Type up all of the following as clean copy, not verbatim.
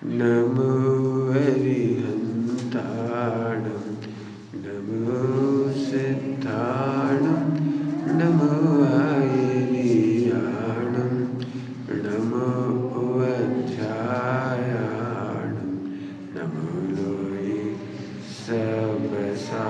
नमो अरिहन्ताणं नमो सिद्धाणं नमो आयर्याणं नमो अध्यायाणं नमो लोये सबसाहूणम्।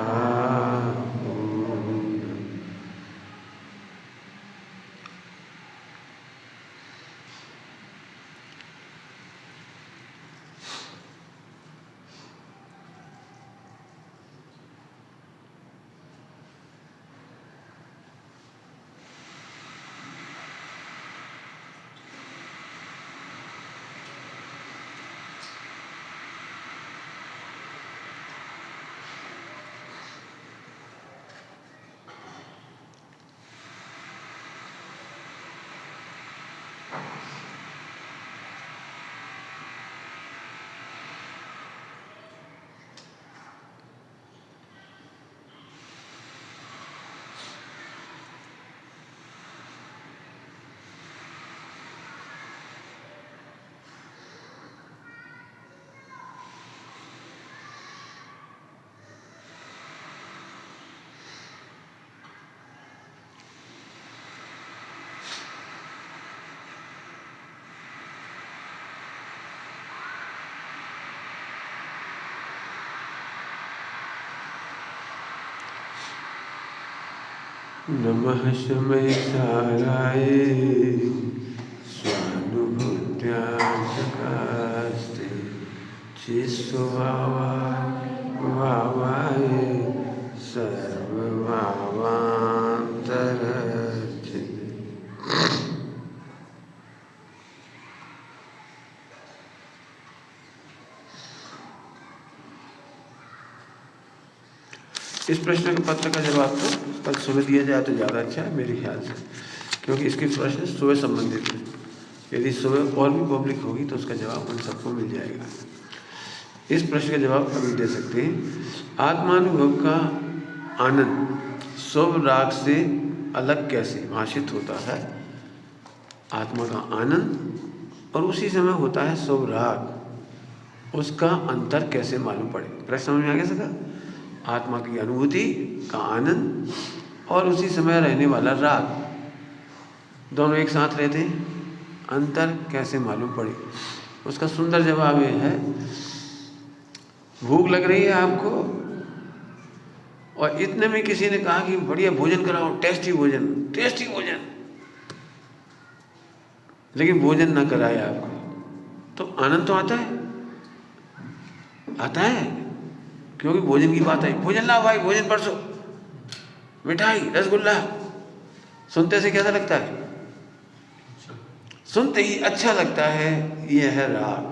नमः शमयसाराय स्वानुभूत्याचकास्ते चिस्वभावाय सर्वभावान्तरचिते। इस प्रश्न के पत्र का जवाब तो कल सुबह दिया जाए तो ज़्यादा अच्छा है मेरे ख्याल से, क्योंकि इसके प्रश्न सुबह संबंधित हैं। यदि सुबह और भी पब्लिक होगी तो उसका जवाब उन सबको मिल जाएगा। इस प्रश्न का जवाब अभी दे सकते हैं। आत्मानुभव का आनंद शुभ राग से अलग कैसे भाषित होता है? आत्मा का आनंद और उसी समय होता है शुभ राग, उसका अंतर कैसे मालूम पड़े? प्रश्न समझ में आ गया सका? आत्मा की अनुभूति का आनंद और उसी समय रहने वाला राग, दोनों एक साथ रहते हैं, अंतर कैसे मालूम पड़े? उसका सुंदर जवाब यह है, भूख लग रही है आपको और इतने में किसी ने कहा कि बढ़िया भोजन कराओ, टेस्टी भोजन, टेस्टी भोजन, लेकिन भोजन ना कराए आपको, तो आनंद तो आता है, आता है, क्योंकि भोजन की बात आई। भोजन ला भाई, भोजन परसो, मिठाई, रसगुल्ला, सुनते से कैसा लगता है? सुनते ही अच्छा लगता है। यह है राग,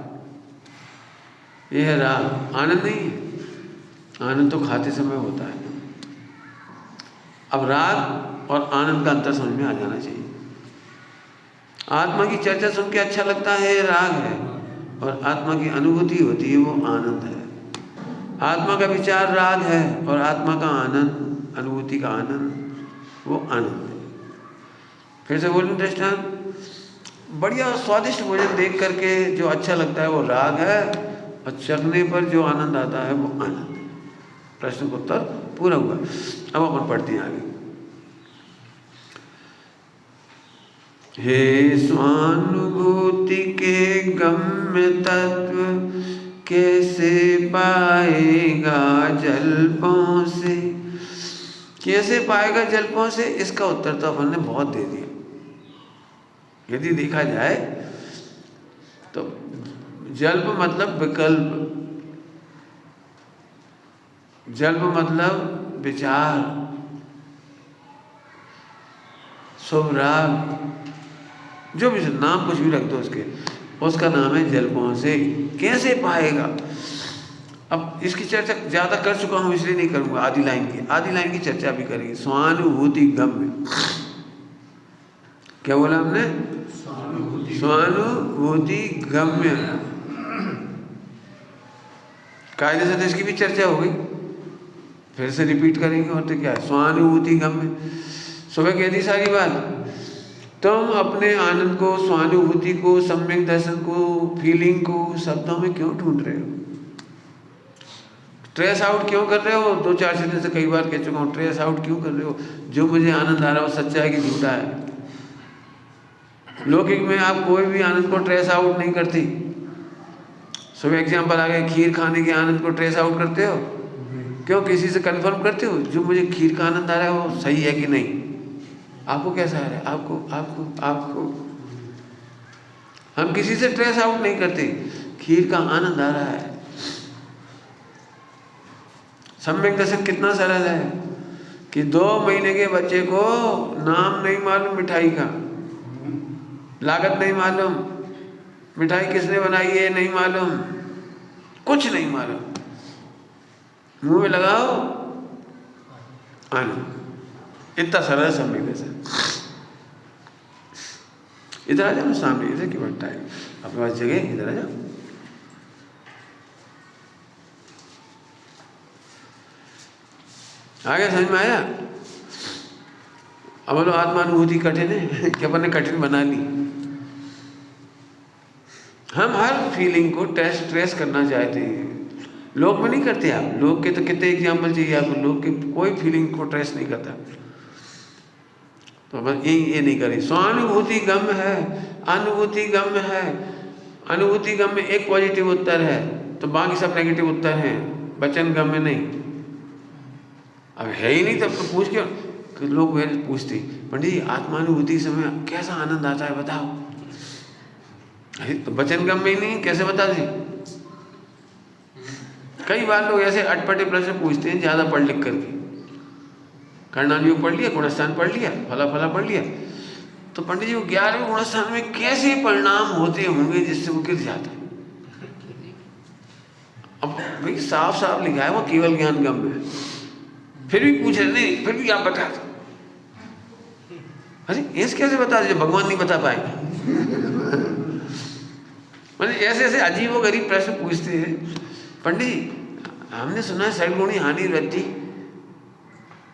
यह है राग, आनंद नहीं है। आनंद तो खाते समय होता है। अब राग और आनंद का अंतर समझ में आ जाना चाहिए। आत्मा की चर्चा सुन के अच्छा लगता है, ये राग है, और आत्मा की अनुभूति होती है, वो आनंद है। आत्मा का विचार राग है और आत्मा का आनंद, अनुभूति का आनंद, वो आनंद है। फिर से बोलूं दृष्टांत, बढ़िया स्वादिष्ट भोजन देख करके जो अच्छा लगता है वो राग है, और चखने पर जो आनंद आता है वो आनंद है। प्रश्न का उत्तर पूरा हुआ। अब अपन पढ़ते हैं आगे। हे स्वानुभूति के गम्य तत्व कैसे पाएगा जल्पों से? कैसे पाएगा जल्पों से? इसका उत्तर तो अपन ने बहुत दे दिया। यदि देखा जाए तो जल्प मतलब विकल्प, जल्प मतलब विचार, शुभ राग, जो भी नाम कुछ भी रख दो उसके, उसका नाम है जल्पों से। कैसे पाएगा? अब इसकी चर्चा ज़्यादा कर चुका हूँ इसलिए नहीं करूँगा। आधी लाइन की चर्चा भी करेंगे। स्वानुभूति गम्य, क्या बोला हमने? स्वानुभूति गम्य, कायदे से तो इसकी भी चर्चा हो गई, फिर से रिपीट करेंगे। और तो क्या है? स्वानुभूति गम्य, सुबह कह दी सारी बात। तुम अपने आनंद को, स्वानुभूति को, सम्यक दर्शन को, फीलिंग को शब्दों में क्यों ढूंढ रहे हो? ट्रेस आउट क्यों कर रहे हो? 2-4 दिन से कई बार कह चुका हूँ, ट्रेस आउट क्यों कर रहे हो? जो मुझे आनंद आ रहा है वो सच्चा है कि झूठा है? लौकिक में आप कोई भी आनंद को ट्रेस आउट नहीं करती। सब एग्जाम्पल आ गए, खीर खाने के आनंद को ट्रेस आउट करते हो? क्यों? किसी से कंफर्म करते हो जो मुझे खीर का आनंद आ रहा है वो सही है कि नहीं? आपको कैसा आ रहा है? आपको हम किसी से ट्रेस आउट नहीं करते। खीर का आनंद आ रहा है। सम्यक दर्शन कितना सरल है कि 2 महीने के बच्चे को नाम नहीं मालूम मिठाई का, लागत नहीं मालूम, मिठाई किसने बनाई है नहीं मालूम, कुछ नहीं मालूम, मुंह में लगाओ आनंद। इतना सरल सम्यक दर्शन। इधर आ जाओ सामने, इधर की बट्टा है अपने पास जगह, इधर आ जाओ। आगे समझ में आया? अब बोलो आत्मानुभूति कठिन है कि अपन ने कठिन बना ली। हम हर फीलिंग को ट्रेस करना चाहते हैं। लोग में नहीं करते आप। लोग के तो कितने एग्जाम्पल चाहिए आपको? लोग के कोई फीलिंग को ट्रेस नहीं करता। तो बस ये नहीं करें। स्वानुभूति गम्य है, अनुभूति गम्य है। अनुभूति गम्य में एक पॉजिटिव उत्तर है तो बाकी सब नेगेटिव उत्तर हैं। वचन गम्य नहीं। अब है ही नहीं तब तो पूछ क्यों? कि लोग मेरे पूछते पंडित जी आत्मानुभूति समय कैसा आनंद आता है बताओ। अरे तो वचन गम्य ही नहीं, कैसे बता दें? कई बार लोग ऐसे अटपटे प्रश्न पूछते हैं ज़्यादा पढ़ लिख करके। कर्णानुयोग पढ़ लिया, गुणस्थान पढ़ लिया, फला फला पढ़ लिया, तो पंडित जी वो 11वें गुणस्थान में कैसे परिणाम होते होंगे जिससे वो गिर जाता है? अब भाई साफ साफ लिखा है वो केवल ज्ञान गम्य है, फिर भी पूछ रहे नहीं, फिर भी आप बता दो। अरे ऐसे कैसे बता दीजिए, भगवान नहीं बता पाएंगे। मतलब ऐसे ऐसे अजीब व गरीब प्रश्न पूछते हैं। पंडित जी हमने सुना है सद्गुणी हानि वृद्धि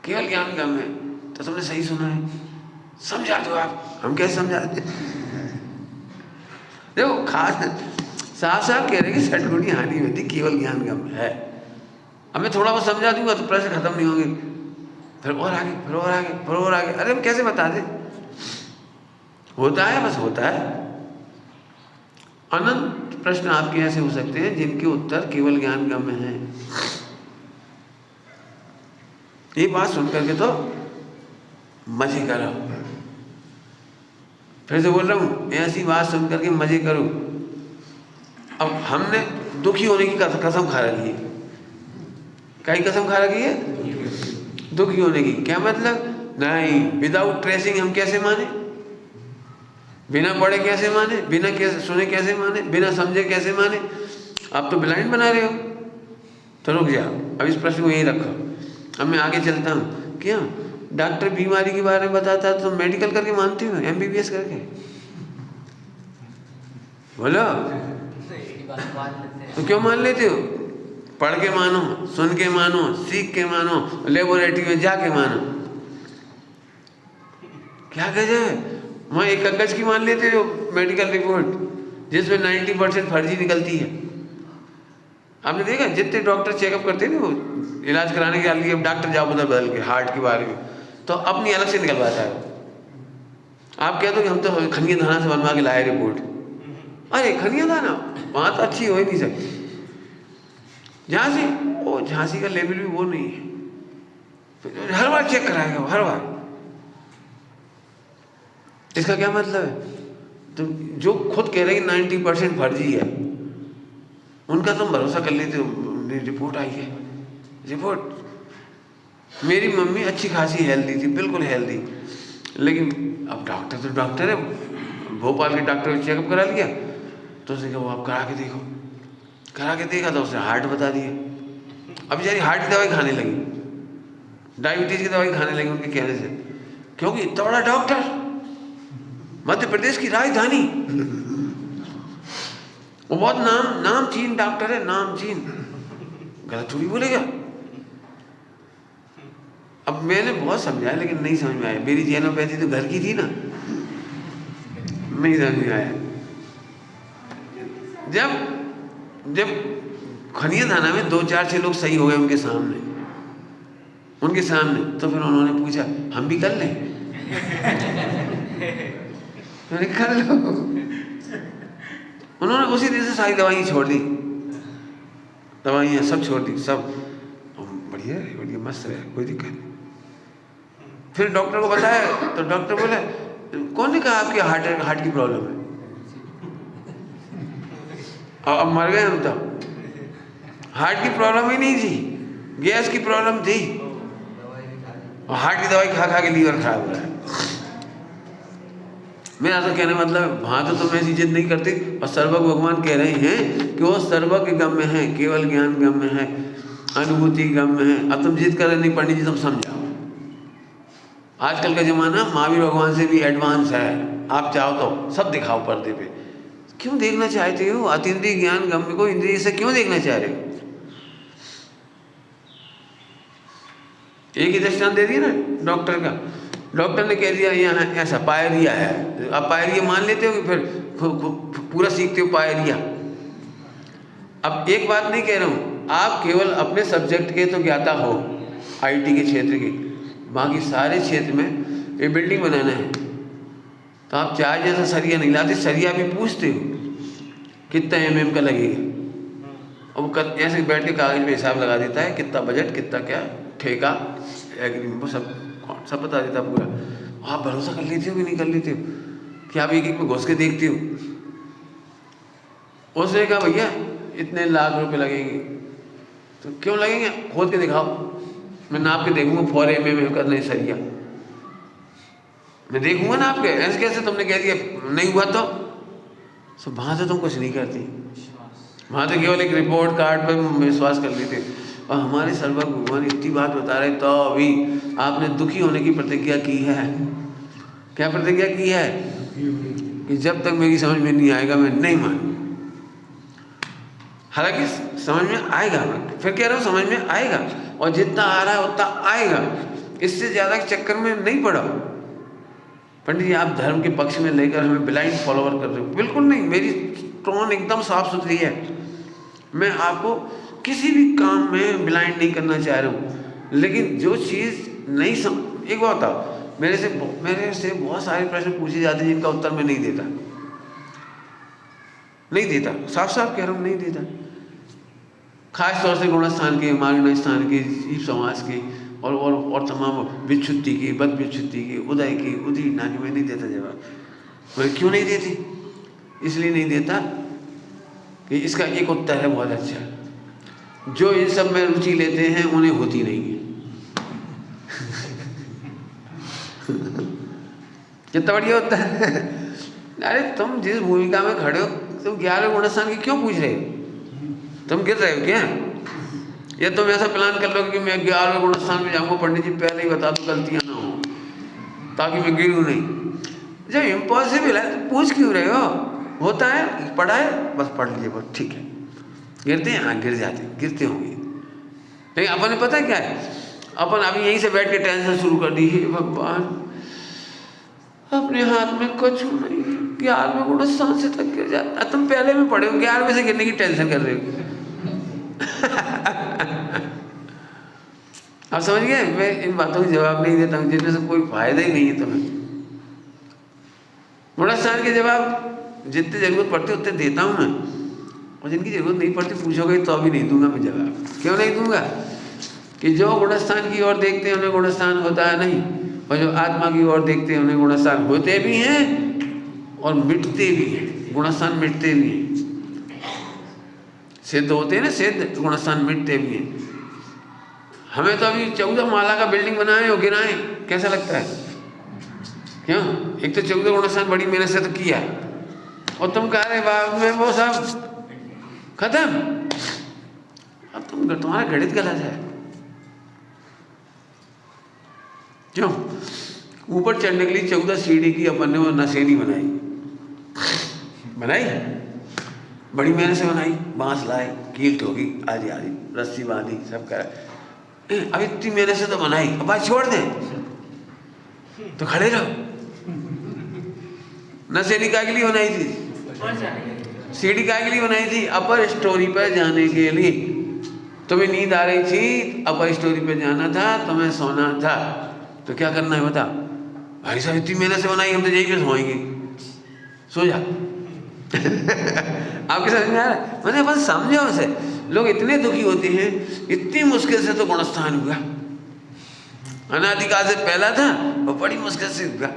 केवल ज्ञान गम्य है, तो तुमने सही सुना है, समझा दो आप। हम कैसे समझा दे? देखो खास साफ साफ कह रहे हैं कि सद्गुणी हानि वृद्धि केवल ज्ञान गम्य है। अब मैं थोड़ा बहुत समझा दूंगा तो प्रश्न खत्म नहीं होंगे, फिर और आगे, फिर और आगे, फिर और आगे। अरे हम कैसे बता दें? होता है, बस होता है। अनंत प्रश्न आपके ऐसे हो सकते हैं जिनके उत्तर केवल ज्ञान गम्य हैं। ये बात सुन करके तो मजे करो। फिर से बोल रहा हूं, ऐसी बात सुन करके मजे करो। अब हमने दुखी होने की कसम खा रखी है। क्या कसम खा रखी है? दुखी होने की। क्या मतलब? नहीं, विदाउट ट्रेसिंग हम कैसे माने? बिना पढ़े कैसे माने? बिना सुने कैसे माने? बिना समझे कैसे माने? आप तो ब्लाइंड बना रहे हो। तो रुक जाओ, अब इस प्रश्न को यहीं रखो। अब मैं आगे चलता हूँ। क्यों? डॉक्टर बीमारी के बारे में बताता है तो मेडिकल करके मानते हो? MBBS करके? बोलो तो क्यों मान लेते हो? पढ़ के मानो, सुन के मानो, सीख के मानो, लेबोरेटरी में जाके मानो। क्या गजब है। वहाँ एक कागज की मान लेते हो मेडिकल रिपोर्ट जिसमें 90% फर्जी निकलती है। आपने देखा जितने डॉक्टर चेकअप करते हैं ना, वो इलाज कराने के लिए डॉक्टर जाओ बदल के हार्ट के बारे में, तो अपनी अलग से निकलवाता है। आप कह दो कि हम तो खनिया धाना से बनवा के लाए रिपोर्ट। अरे खनिया धाना वहाँ तो अच्छी हो ही नहीं सकती। झांसी, वो झांसी का लेवल भी वो नहीं है। हर बार चेक कराएगा वो, हर बार। इसका क्या मतलब है? तो जो खुद कह रहे हैं 90% फर्जी है, उनका तुम भरोसा कर लेते हो। रिपोर्ट आई है, रिपोर्ट। मेरी मम्मी अच्छी खासी हेल्दी थी, बिल्कुल हेल्दी, लेकिन अब डॉक्टर तो डॉक्टर है, भोपाल के डॉक्टर ने चेकअप करा लिया तो उसने कहा वो आप करा के देखो। करा के देखा तो उसने हार्ट बता दिया। अब बेचारी हार्ट की दवाई खाने लगी, डायबिटीज की दवाई खाने लगी उनके कहने से, क्योंकि इतना बड़ा डॉक्टर, मध्य प्रदेश की राजधानी, वो बहुत नामचीन डॉक्टर है, नामचीन, गलत थोड़ी बोलेगा। अब मैंने बहुत समझाया लेकिन नहीं समझ में आया। मेरी जेनोपैथी तो घर की थी ना, नहीं समझ में आया। जब खनिया थाना में 2-4-6 लोग सही हो गए उनके सामने, तो फिर उन्होंने पूछा हम भी कर लें? मैंने कर लो। उन्होंने उसी दिन से सारी दवाइयाँ छोड़ दी, दवाइयाँ सब छोड़ दी, सब बढ़िया है, बढ़िया मस्त है, कोई दिक्कत नहीं। फिर डॉक्टर को बताया तो डॉक्टर बोले कौन ने कहा आपकी हार्ट की प्रॉब्लम है? अब मर गए हम तो। हार्ट की प्रॉब्लम ही नहीं थी, गैस की प्रॉब्लम थी, और हार्ट की दवाई खा खा के लीवर खराब हो रहा है। मेरा तो कहने मतलब वहाँ तो तुम ऐसी जिद नहीं करते, और सर्वज्ञ भगवान कह रहे हैं कि वो सर्वज्ञ गम्य है, केवल ज्ञान गम्य है, अनुभूति गम्य है। अब तुम जिद कर रहे नहीं पंडित जी तुम समझाओ। आजकल का जमाना महावीर भगवान से भी एडवांस है, आप चाहो तो सब दिखाओ पर्दे पे। क्यों देखना चाहते हो? अतीन्द्रिय ज्ञान गम्य को इंद्रिय से क्यों देखना चाह रहे हो? एक ही दृष्टांत दे दिया ना डॉक्टर का। डॉक्टर ने कह दिया यहाँ ऐसा पायरिया है, आप पायरिया मान लेते हो कि फिर पूरा सीखते हो पायरिया। अब एक बात नहीं कह रहा हूँ, आप केवल अपने सब्जेक्ट के तो ज्ञाता हो, आईटी के क्षेत्र के, बाकी सारे क्षेत्र में ये बिल्डिंग बनाना है तो आप चाहे जैसा सरिया नहीं लाते, सरिया भी पूछते हो कितना mm का लगेगा, और वो ऐसे बैठ के कागज पे हिसाब लगा देता है, कितना बजट, कितना क्या ठेका, एग्रीमेंट, वो सब बता देता पूरा। आप भरोसा कर लेते हो कि नहीं कर लेते हो कि आप एक में घुस के देखते हो? उसने कहा भैया इतने लाख रुपए लगेंगे। तो क्यों लगेंगे? खोद के दिखाओ, मैं नाप के देखूंगा 4 mm करना है सरिया, मैं देखूंगा ना आपके। ऐसे कैसे तुमने कह दिया नहीं हुआ तो वहां से तुम कुछ नहीं करती, वहां तो केवल एक रिपोर्ट कार्ड पर विश्वास कर लेते। और हमारे सर्वज्ञ भगवान इतनी बात बता रहे तो अभी आपने दुखी होने की प्रतिज्ञा की है। क्या प्रतिज्ञा की है? कि जब तक मेरी समझ में नहीं आएगा मैं नहीं मानूंगा। हालांकि समझ में आएगा, मैं फिर कह रहा हूँ समझ में आएगा, और जितना आ रहा है उतना आएगा, इससे ज़्यादा के चक्कर में नहीं पड़ा। पंडित जी आप धर्म के पक्ष में लेकर हमें ब्लाइंड फॉलोवर कर रहे हो, बिल्कुल नहीं। मेरी टोन एकदम साफ सुथरी है, मैं आपको किसी भी काम में ब्लाइंड नहीं करना चाह रहा हूँ। लेकिन जो चीज़ नहीं समझ, एक बात बताओ, मेरे से बहुत सारे प्रश्न पूछे जाते हैं जिनका उत्तर मैं नहीं देता, साफ साफ कह रहा हूँ नहीं देता। खास तौर से गुणस्थान के, मार्गण स्थान के, जीव समाज के, और तमाम विच्छुत्ति के, बद विच्छुत्ति के, उदय के, उदीना के, मैं नहीं देता जवाब। बोले क्यों नहीं देती? इसलिए नहीं देता कि इसका एक उत्तर है बहुत अच्छा, जो इन सब में रुचि लेते हैं उन्हें होती नहीं है। कितना बढ़िया होता है। अरे तुम जिस भूमिका में खड़े हो, तुम 11वें गुणस्थान की क्यों पूछ रहे हो? तुम गिर रहे हो क्या? या तुम ऐसा प्लान कर लो कि मैं 11वें गुणस्थान में जाऊंगा, पंडित जी पहले ही बता दो गलतियां ना हो ताकि मैं गिरूँ नहीं। जब इम्पॉसिबल है तो पूछ क्यों रहे हो? होता है, पढ़ा है, बस पढ़ लीजिए, बस ठीक है। गिरते हैं, हाँ गिर जाते, गिरते होंगे, लेकिन अपन ने पता है क्या है, अपन अभी यहीं से बैठ के टेंशन शुरू कर दी है, भगवान अपने हाथ में कुछ नहीं, 11वें गुणस्थान से तक गिर जाता। तुम पहले में पढ़े हो, 11वें से गिरने की टेंशन कर रहे हो। आप समझ गए? मैं इन बातों का जवाब नहीं देता हूँ जिनमें से कोई फायदा ही नहीं है तुम्हें। गुणस्थान के जवाब जितनी जरूरत पड़ती है उतने देता हूँ मैं, और जिनकी जरूरत नहीं पड़ती पूछोगे तो अभी नहीं दूंगा मैं जवाब। क्यों नहीं दूंगा? कि जो गुणस्थान की ओर देखते हैं उन्हें गुणस्थान होता है नहीं, और जो आत्मा की ओर देखते हैं उन्हें गुणस्थान होते भी हैं और मिटते भी हैं। गुणस्थान मिटते भी हैं, सिद्ध होते हैं ना, सिद्ध गुणस्थान मिटते भी हैं। हमें तो अभी 14 माला का बिल्डिंग बनाए और गिराए, कैसा लगता है? क्यों? एक तो 14 गुणस्थान बड़ी मेहनत से तो किया, और तुम कह रहे बाद में वो सब खत्म। अब तुम्हारा गणित गलत है। क्यों? ऊपर चढ़ने के लिए 14 सीढ़ी की अपन ने वो नसेनी बनाई, बड़ी मेहनत से बनाई, बांस लाए, कील ठोकी, आदि रस्सी बांधी, सब करा। अब इतनी मेहनत से तो बनाई, अब बात छोड़ दे तो खड़े रहो। नशेली काय के लिए बनाई थी? सीढ़ी काय के लिए बनाई थी? अपर स्टोरी पर जाने के लिए। तुम्हें नींद आ रही थी, अपर स्टोरी पे जाना था, तुम्हें सोना था, तो क्या करना है बता? भाई साहब इतनी मेहनत से बनाई, हम तो यही पे सोएंगे, सो जा। आपके समझ में आ रहा है? मैंने बस समझो उसे। लोग इतने दुखी होते हैं, इतनी मुश्किल से तो गुणस्थान हुआ, अनादिकाल से पहला था और बड़ी मुश्किल से हुआ।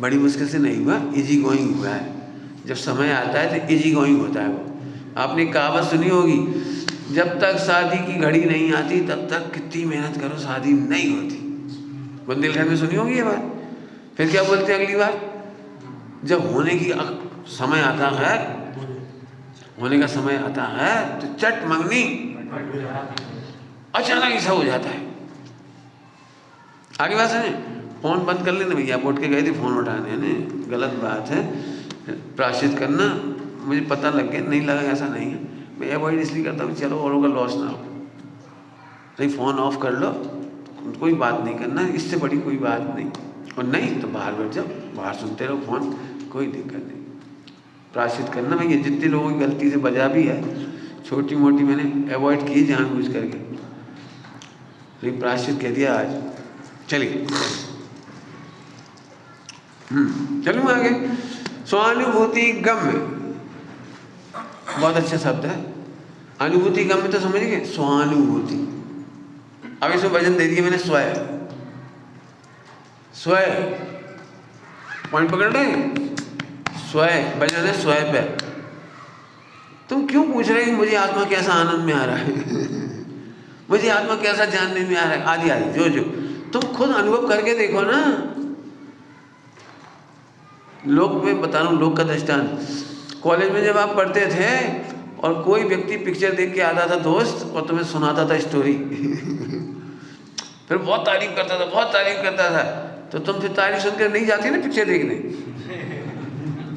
बड़ी मुश्किल से नहीं हुआ, इजी गोइंग हुआ है। जब समय आता है तो इजी गोइंग होता है वो। आपने कहावत सुनी होगी, जब तक शादी की घड़ी नहीं आती तब तक कितनी मेहनत करो शादी नहीं होती। बुंदेलखंड में सुनी होगी ये बात। फिर क्या बोलते हैं अगली बार? जब होने की समय आता है, होने का समय आता है तो चट मंगनी, अचानक ऐसा हो जाता है। आगे बात है, फोन बंद कर लेना भैया, आप उठ के गए थे फोन उठाने, ने गलत बात है। प्रायश्चित करना, मुझे पता लग गया, नहीं लगा ऐसा नहीं है, मैं अवॉइड इसलिए करता हूँ चलो औरों का लॉस ना हो। नहीं फ़ोन ऑफ कर लो, कोई बात नहीं करना, इससे बड़ी कोई बात नहीं। और नहीं तो बाहर बैठ जाओ, बाहर सुनते रहो फ़ोन, कोई दिक्कत नहीं। प्रायश्चित करना भैया, जितने लोगों की गलती से बजा भी है, छोटी मोटी मैंने अवॉइड की जानबूझ करके, लेकिन प्रायश्चित कह दिया आज। चलिए चलूँ आगे। स्वानुभूति गम्य, बहुत अच्छा शब्द है। अनुभूति गम्य तो समझ गए, स्वानुभूति। अब इसमें वजन दे दिया मैंने, स्वय। स्वय पॉइंट पकड़ रहे हैं? स्वय वजन है स्वय पे। तुम क्यों पूछ रहे हैं मुझे आत्मा कैसा आनंद में आ रहा है? मुझे आत्मा कैसा जानने में आ रहा है? आदि आदि जो तुम खुद अनुभव करके देखो ना। लोक में बता रहा हूँ, लोक का दृष्टांत। कॉलेज में जब आप पढ़ते थे और कोई व्यक्ति पिक्चर देख के आता था दोस्त और तुम्हें सुनाता था स्टोरी फिर बहुत तारीफ करता था, बहुत तारीफ करता था, तो तुम फिर तारीफ सुनकर नहीं जाती ना पिक्चर देखने,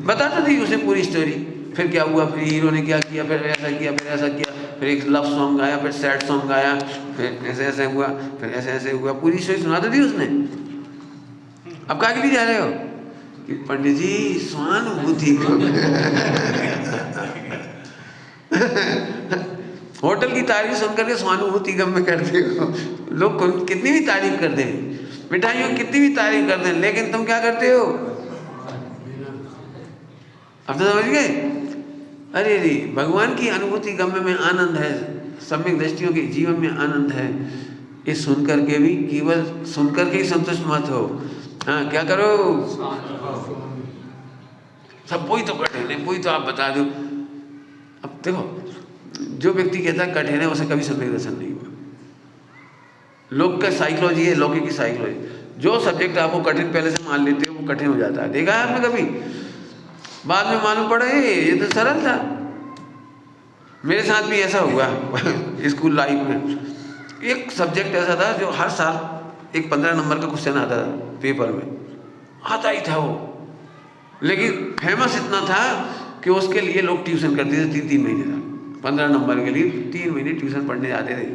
बताता थी उसे पूरी स्टोरी। फिर क्या हुआ, फिर हीरो ने क्या किया, फिर ऐसा किया, फिर ऐसा किया, फिर एक लव सॉन्ग गाया, फिर सैड सॉन्ग गाया, फिर ऐसे ऐसे हुआ, फिर ऐसे ऐसे हुआ, पूरी स्टोरी सुनाती थी उसने। अब कहाँ के लिए जा रहे हो? कि पंडित जी स्वानुभूति होटल की तारीफ सुनकर के स्वानुभूति गम में करते हो। लोग कितनी भी तारीफ कर दें, मिठाइयों की कितनी भी तारीफ कर दें, लेकिन तुम क्या करते हो? अब तो समझ गए? अरे रे, भगवान की अनुभूति गम्य में आनंद है, सम्यक दृष्टियों के जीवन में आनंद है। ये सुनकर के भी केवल सुनकर के ही संतुष्ट मत हो। हाँ, क्या करो? सब वही तो कठिन है, वही तो आप बता दो। अब देखो, जो व्यक्ति कहता है कठिन है उसे कभी सम्यक दर्शन नहीं हुआ। लोक का साइकोलॉजी है, लौकिक की साइकोलॉजी। जो सब्जेक्ट आपको कठिन पहले से मान लेते हो वो कठिन हो जाता है। देखा है आपने कभी? बाद में मालूम पड़ा ये तो सरल था। मेरे साथ भी ऐसा हुआ स्कूल लाइफ में। एक सब्जेक्ट ऐसा था जो हर साल एक 15 नंबर का क्वेश्चन आता था पेपर में, आता ही था वो, लेकिन फेमस इतना था कि उसके लिए लोग ट्यूशन करते थे 3-3 महीने तक। 15 नंबर के लिए 3 महीने ट्यूशन पढ़ने जाते थे।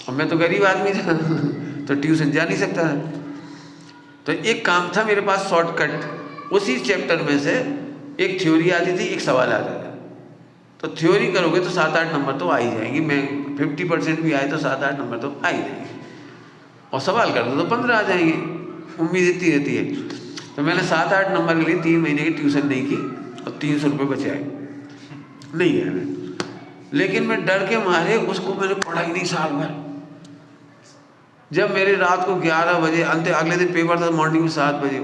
और मैं तो गरीब आदमी था तो ट्यूशन जा नहीं सकता था। तो एक काम था मेरे पास शॉर्टकट, उसी चैप्टर में से एक थ्योरी आती थी, एक सवाल आता था। तो थ्योरी करोगे तो 7-8 नंबर तो आ ही जाएंगी। मैं 50% भी आए तो 7-8 नंबर तो आ ही जाएंगे, और सवाल कर दो तो 15 आ जाएंगे। उम्मीद इतनी रहती है। तो मैंने 7-8 नंबर के लिए 3 महीने की ट्यूशन नहीं की और 300 रुपये बचाए। नहीं गया मैं, लेकिन मैं डर के मारे उसको मैंने पढ़ा ही नहीं साल भर। जब मेरे रात को 11 बजे, अंत अगले दिन पेपर था मॉर्निंग में 7 बजे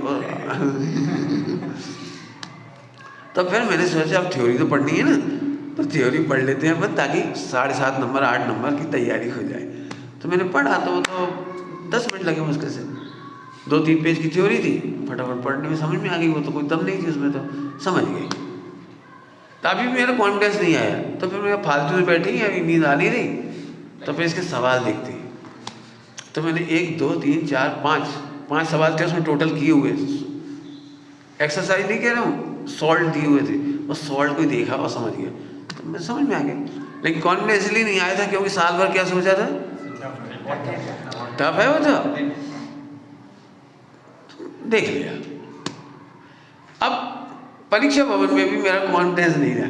तो फिर मैंने सोचा अब थ्योरी तो पढ़नी है ना, तो थ्योरी पढ़ लेते हैं अपन, ताकि 7.5 नंबर 8 नंबर की तैयारी हो जाए। तो मैंने पढ़ा तो 10 मिनट लगे मुश्किल से। 2-3 पेज की थ्योरी थी, फटाफट पढ़ने में समझ में आ गई। वो तो कोई दम नहीं थी उसमें, तो समझ गई। तभी भी मेरा कॉन्फिडेंस नहीं आया। तो फिर मैं फालतू में बैठी, अभी नींद आ नहीं रही, तो फिर इसके सवाल देखते। तो मैंने 1 2 3 4 5 सवाल थे उसमें टोटल किए हुए। एक्सरसाइज नहीं कह रहा हूँ, सॉल्ट दिए हुए थे, उस सॉल्ट को ही देखा और समझ गया। तो मैं समझ में आ गया। लेकिन कॉन्फिडेंस इसलिए नहीं आया था क्योंकि साल भर क्या सोचा था, टफ है वो। तो देख लिया, अब परीक्षा भवन में भी मेरा कॉन्फिडेंस नहीं रहा,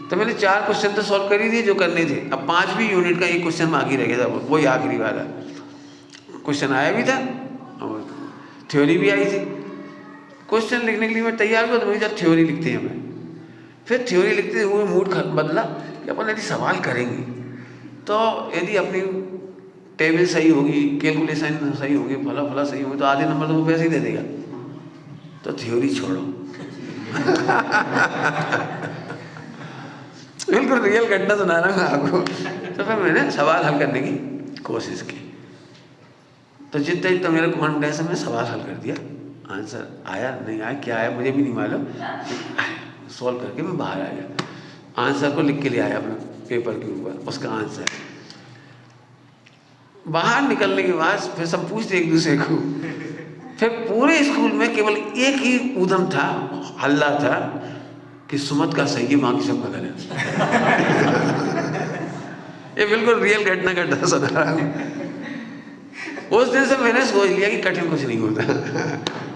तो मैंने 4 क्वेश्चन तो सॉल्व कर ही दिए जो करने थे। अब 5वीं यूनिट का एक क्वेश्चन बाकी रह गया था, वही आखिरी वाला क्वेश्चन आया भी था और थ्योरी भी आई थी। क्वेश्चन लिखने के लिए मैं तैयार हुआ, तो मुझे जब थ्योरी लिखते हैं मैं, फिर थ्योरी लिखते हुए मूड बदला कि अपन यदि सवाल करेंगे तो यदि अपनी टेबल सही होगी, कैलकुलेशन सही होगी, फला फला सही होगी, तो आधे नंबर तो वो वैसे ही दे देगा, तो थ्योरी छोड़ो। बिल्कुल रियल घटना सुना रहा हूँ आपको। तो फिर मैंने सवाल हल करने की कोशिश की, तो जितना मेरे कॉन्फिडेंस में सवाल हल कर दिया, आंसर आया नहीं आया, क्या आया मुझे भी नहीं मालूम, सॉल्व करके मैं बाहर आ गया। आंसर को लिख के ले आया अपने पेपर के ऊपर, उसका आंसर। बाहर निकलने के बाद फिर सब पूछते एक दूसरे को, फिर पूरे स्कूल में केवल एक ही ऊधम था, हल्ला था कि सुमत का सही है, बाकी सबका गलत। ये बिल्कुल रियल घटना घटना सुना रहा हूँ। उस दिन से मैंने सोच लिया कि कठिन कुछ नहीं होता।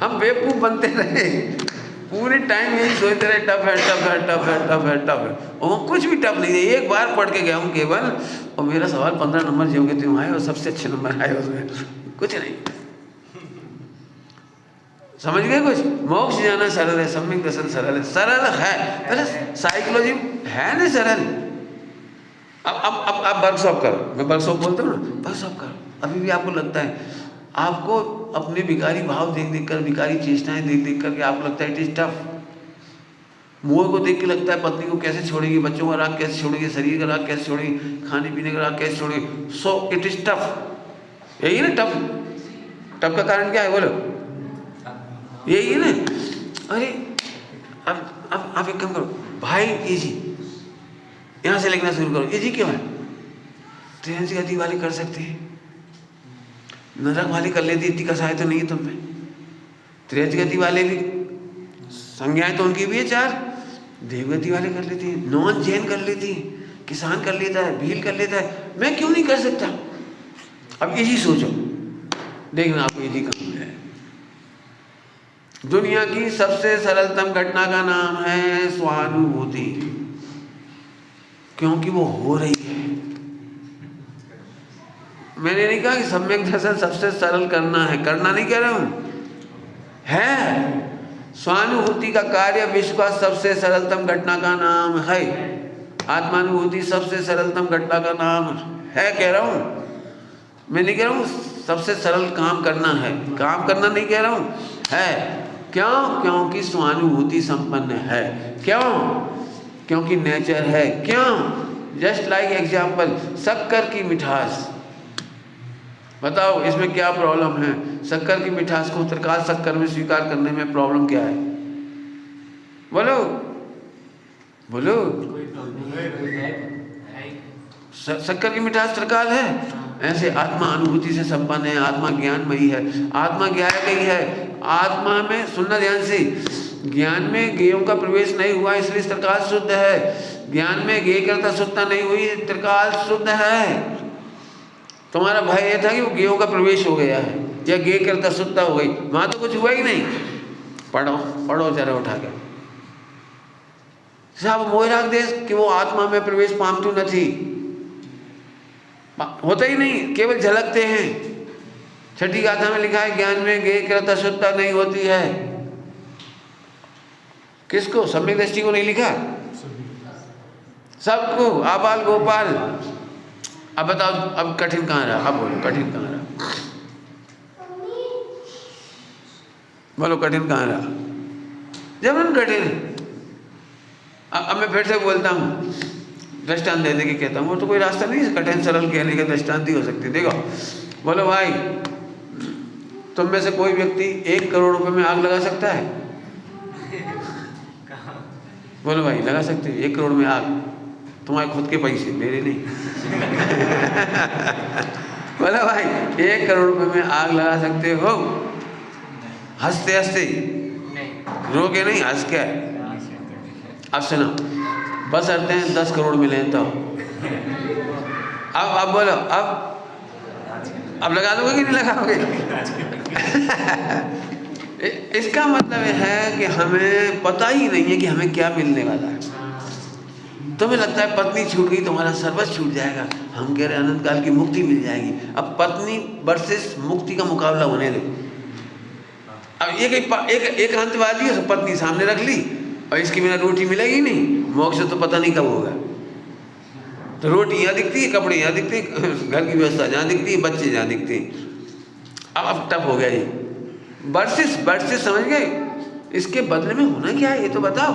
हम बेवकूफ़ बनते रहे, पूरे टाइम यही सोचते रहे टफ है टफ है टफ है टफ है टफ है, और कुछ भी टफ नहीं है। एक बार पढ़ के गया हूँ केवल, और मेरा सवाल 15 नंबर जो कि तुम आए और सबसे अच्छे नंबर आए उसमें, कुछ नहीं। समझ गए कुछ? मोक्ष जाना सरल है, सम्यक दर्शन सरल है, सरल है, अरे साइकोलॉजी है ना सरल। अब वर्कशॉप करो, मैं वर्कशॉप बोलता हूँ ना, वर्कशॉप करो। अभी भी आपको लगता है, आपको अपने विकारी भाव देख देख कर, विकारी चेष्टाएं देख देख करके आपको लगता है इट इज टफ। मोह को देख के लगता है पत्नी को कैसे छोड़ेगी, बच्चों का राग कैसे छोड़ेगी, शरीर का राग कैसे छोड़ेगी, खाने पीने का राग कैसे छोड़ेगी, सो इट इज टफ। यही ना टफ, टफ का कारण क्या है बोलो? यही है ना। अरे अब आप एक काम करो भाई, इजी यहाँ से लिखना शुरू करो। इजी क्यों है? ट्रेन से गति वाले कर सकते हैं, नरक वाले कर लेती, इतनी कसाई तो नहीं है तुम पे। त्रेज गति वाले भी संज्ञाएं तो उनकी भी है 4, देवगति वाले कर लेती हैं, नॉन जैन कर लेती हैं, किसान कर लेता है, भील कर लेता है, मैं क्यों नहीं कर सकता? अब इजी सोचो, देखना आपको इजी काम है। दुनिया की सबसे सरलतम घटना का नाम है स्वानुभूति, क्योंकि वो हो रही है। मैंने नहीं कहा कि सम्यक दर्शन सबसे सरल करना है, करना नहीं कह रहा हूं, है। स्वानुभूति का कार्य विश्व का सबसे सरलतम घटना का नाम है। आत्मानुभूति सबसे सरलतम घटना का नाम है, कह रहा हूं। मैं नहीं कह रहा हूं सबसे सरल काम करना है, काम करना नहीं कह रहा हूं, है। क्यों? क्योंकि स्वानुभूति संपन्न है। क्यों? क्योंकि नेचर है। क्यों? जस्ट लाइक एग्जाम्पल, शक्कर की मिठास। बताओ इसमें क्या प्रॉब्लम है? शक्कर की मिठास को त्रिकाल शक्कर में स्वीकार करने में प्रॉब्लम क्या है? बोलो बोलो। शक्कर की मिठास त्रिकाल है। ऐसे आत्मा अनुभूति से संपन्न है, आत्मा ज्ञानमयी है, आत्मा ज्ञान गई है। आत्मा में, सुनना ध्यान से, ज्ञान में गेयों का प्रवेश नहीं हुआ इसलिए त्रिकाल शुद्ध है। ज्ञान में गेय करता शुद्धता नहीं हुई, त्रिकाल शुद्ध है। तुम्हारा भय यह था कि वो गेयों का प्रवेश हो गया है या गेय करता शुद्धता हो गई, वहां तो कुछ हुआ ही नहीं। पढ़ो पढ़ो जरा उठा के साहब, मोहराग देश कि वो आत्मा में प्रवेश पामतू न थी, होता ही नहीं, केवल झलकते हैं। छठी गाथा में लिखा है ज्ञान में गेय करता शुद्धता नहीं होती है। किसको? सम्यक दृष्टि को नहीं लिखा? सबको, आबाल गोपाल। अब बताओ, अब कठिन कहाँ रहा? अब बोलो कठिन कहाँ रहा? बोलो कठिन कहाँ रहा? जबरन कठिन। अब मैं फिर से बोलता हूँ, दृष्टांत दे के कहता हूँ, वो तो कोई रास्ता नहीं है कठिन सरल कहने का, दृष्टांत ही हो सकती है। देखो, बोलो भाई, तुम में से कोई व्यक्ति 1 करोड़ रुपए में आग लगा सकता है? बोलो भाई, लगा सकते हैं 1 करोड़ में आग? तुम्हारे खुद के पैसे, मेरे नहीं। बोलो भाई, 1 करोड़ रुपए में आग लगा सकते हो? हंसते हंसते, रो के नहीं, हंस के। अब सुनो, बस करते हैं 10 करोड़ मिले तो अब बोलो, अब लगा दोगे कि नहीं लगाओगे? इसका मतलब है कि हमें पता ही नहीं है कि हमें क्या मिलने वाला है। तुम्हें लगता है पत्नी छूट गई तुम्हारा सर्वस्व छूट जाएगा, हम कह रहे अनंत काल की मुक्ति मिल जाएगी। अब पत्नी वर्सेस मुक्ति का मुकाबला होने दो। अब एक अंतवादी है, पत्नी सामने रख ली और इसके बिना रोटी मिलेगी नहीं, मोक्ष तो पता नहीं कब होगा। तो रोटी यहाँ दिखती है, कपड़े यहाँ दिखते हैं, घर की व्यवस्था जहाँ दिखती है, बच्चे जहाँ दिखते हैं। अब टफ हो गया ये वर्सेस समझ गए। इसके बदले में होना क्या है ये तो बताओ।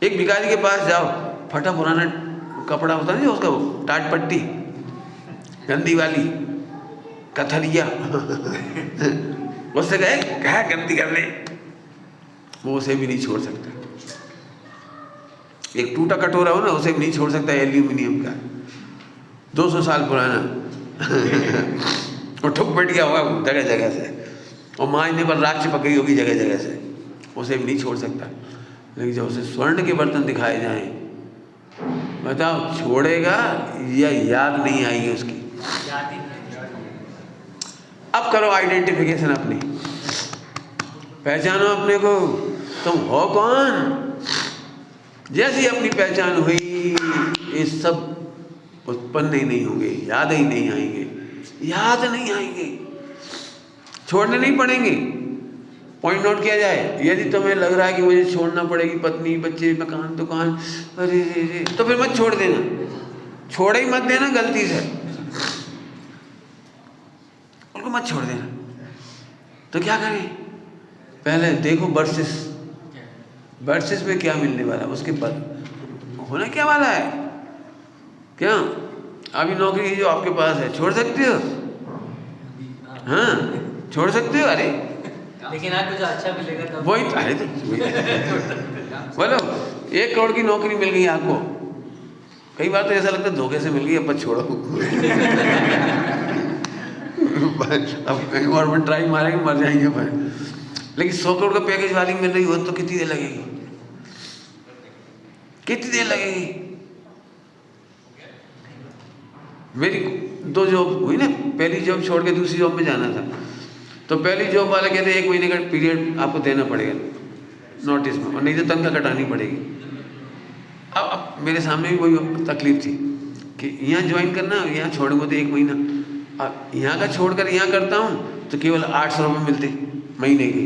एक भिखारी के पास जाओ, फटा पुराना कपड़ा होता नहीं उसका, वो टाट पट्टी गंदी वाली कथरिया उससे कहे क्या गंदी कर ले, वो उसे भी नहीं छोड़ सकता। एक टूटा कटोरा हो ना, उसे भी नहीं छोड़ सकता, एल्यूमिनियम का 200 साल पुराना और ठुक बैठ गया होगा जगह जगह से, और मांझने पर राख चिपक होगी जगह जगह से, उसे भी नहीं छोड़ सकता। लेकिन जब उसे स्वर्ण के बर्तन दिखाए जाएं, बताओ छोड़ेगा या याद नहीं आएगी उसकी? अब करो आइडेंटिफिकेशन अपनी, पहचानो अपने को, तुम हो कौन। जैसी अपनी पहचान हुई ये सब उत्पन्न ही नहीं होंगे, याद ही नहीं आएंगे, याद नहीं आएंगे, छोड़ने नहीं पड़ेंगे। पॉइंट नोट किया जाए, यदि तुम्हें लग रहा है कि मुझे छोड़ना पड़ेगी पत्नी बच्चे मकान दुकान, अरे रे तो फिर मत छोड़ देना, छोड़ ही मत देना गलती से, उनको मत छोड़ देना। तो क्या करें, पहले देखो वर्सेस में क्या मिलने वाला है, उसके बाद होना क्या वाला है। क्या अभी नौकरी जो आपके पास है छोड़ सकते हो? हाँ छोड़ सकते हो। अरे लेकिन आज कुछ अच्छा मिलेगा तब। वही अरे तो बोलो 1 करोड़ की नौकरी मिल गई आपको, कई बार तो ऐसा लगता है धोखे से मिल गई, अब छोड़ो अब कहीं और में ट्राई मारेंगे मर जाएंगे भाई। लेकिन 100 करोड़ का पैकेज वाली मिल रही हो तो कितनी देर लगेगी, कितनी देर लगेगी। मेरी 2 जॉब हुई ना, पहली जॉब छोड़ के दूसरी जॉब में जाना था, तो पहली जॉब वाले कहते 1 महीने का पीरियड आपको देना पड़ेगा नोटिस में, और नहीं तो तनख्वाह कटानी पड़ेगी। अब मेरे सामने भी वही तकलीफ थी कि यहाँ ज्वाइन करना, यहाँ छोड़ूंगा तो 1 महीना, अब यहाँ का छोड़कर यहाँ करता हूँ तो केवल 800 रुपये मिलते महीने की,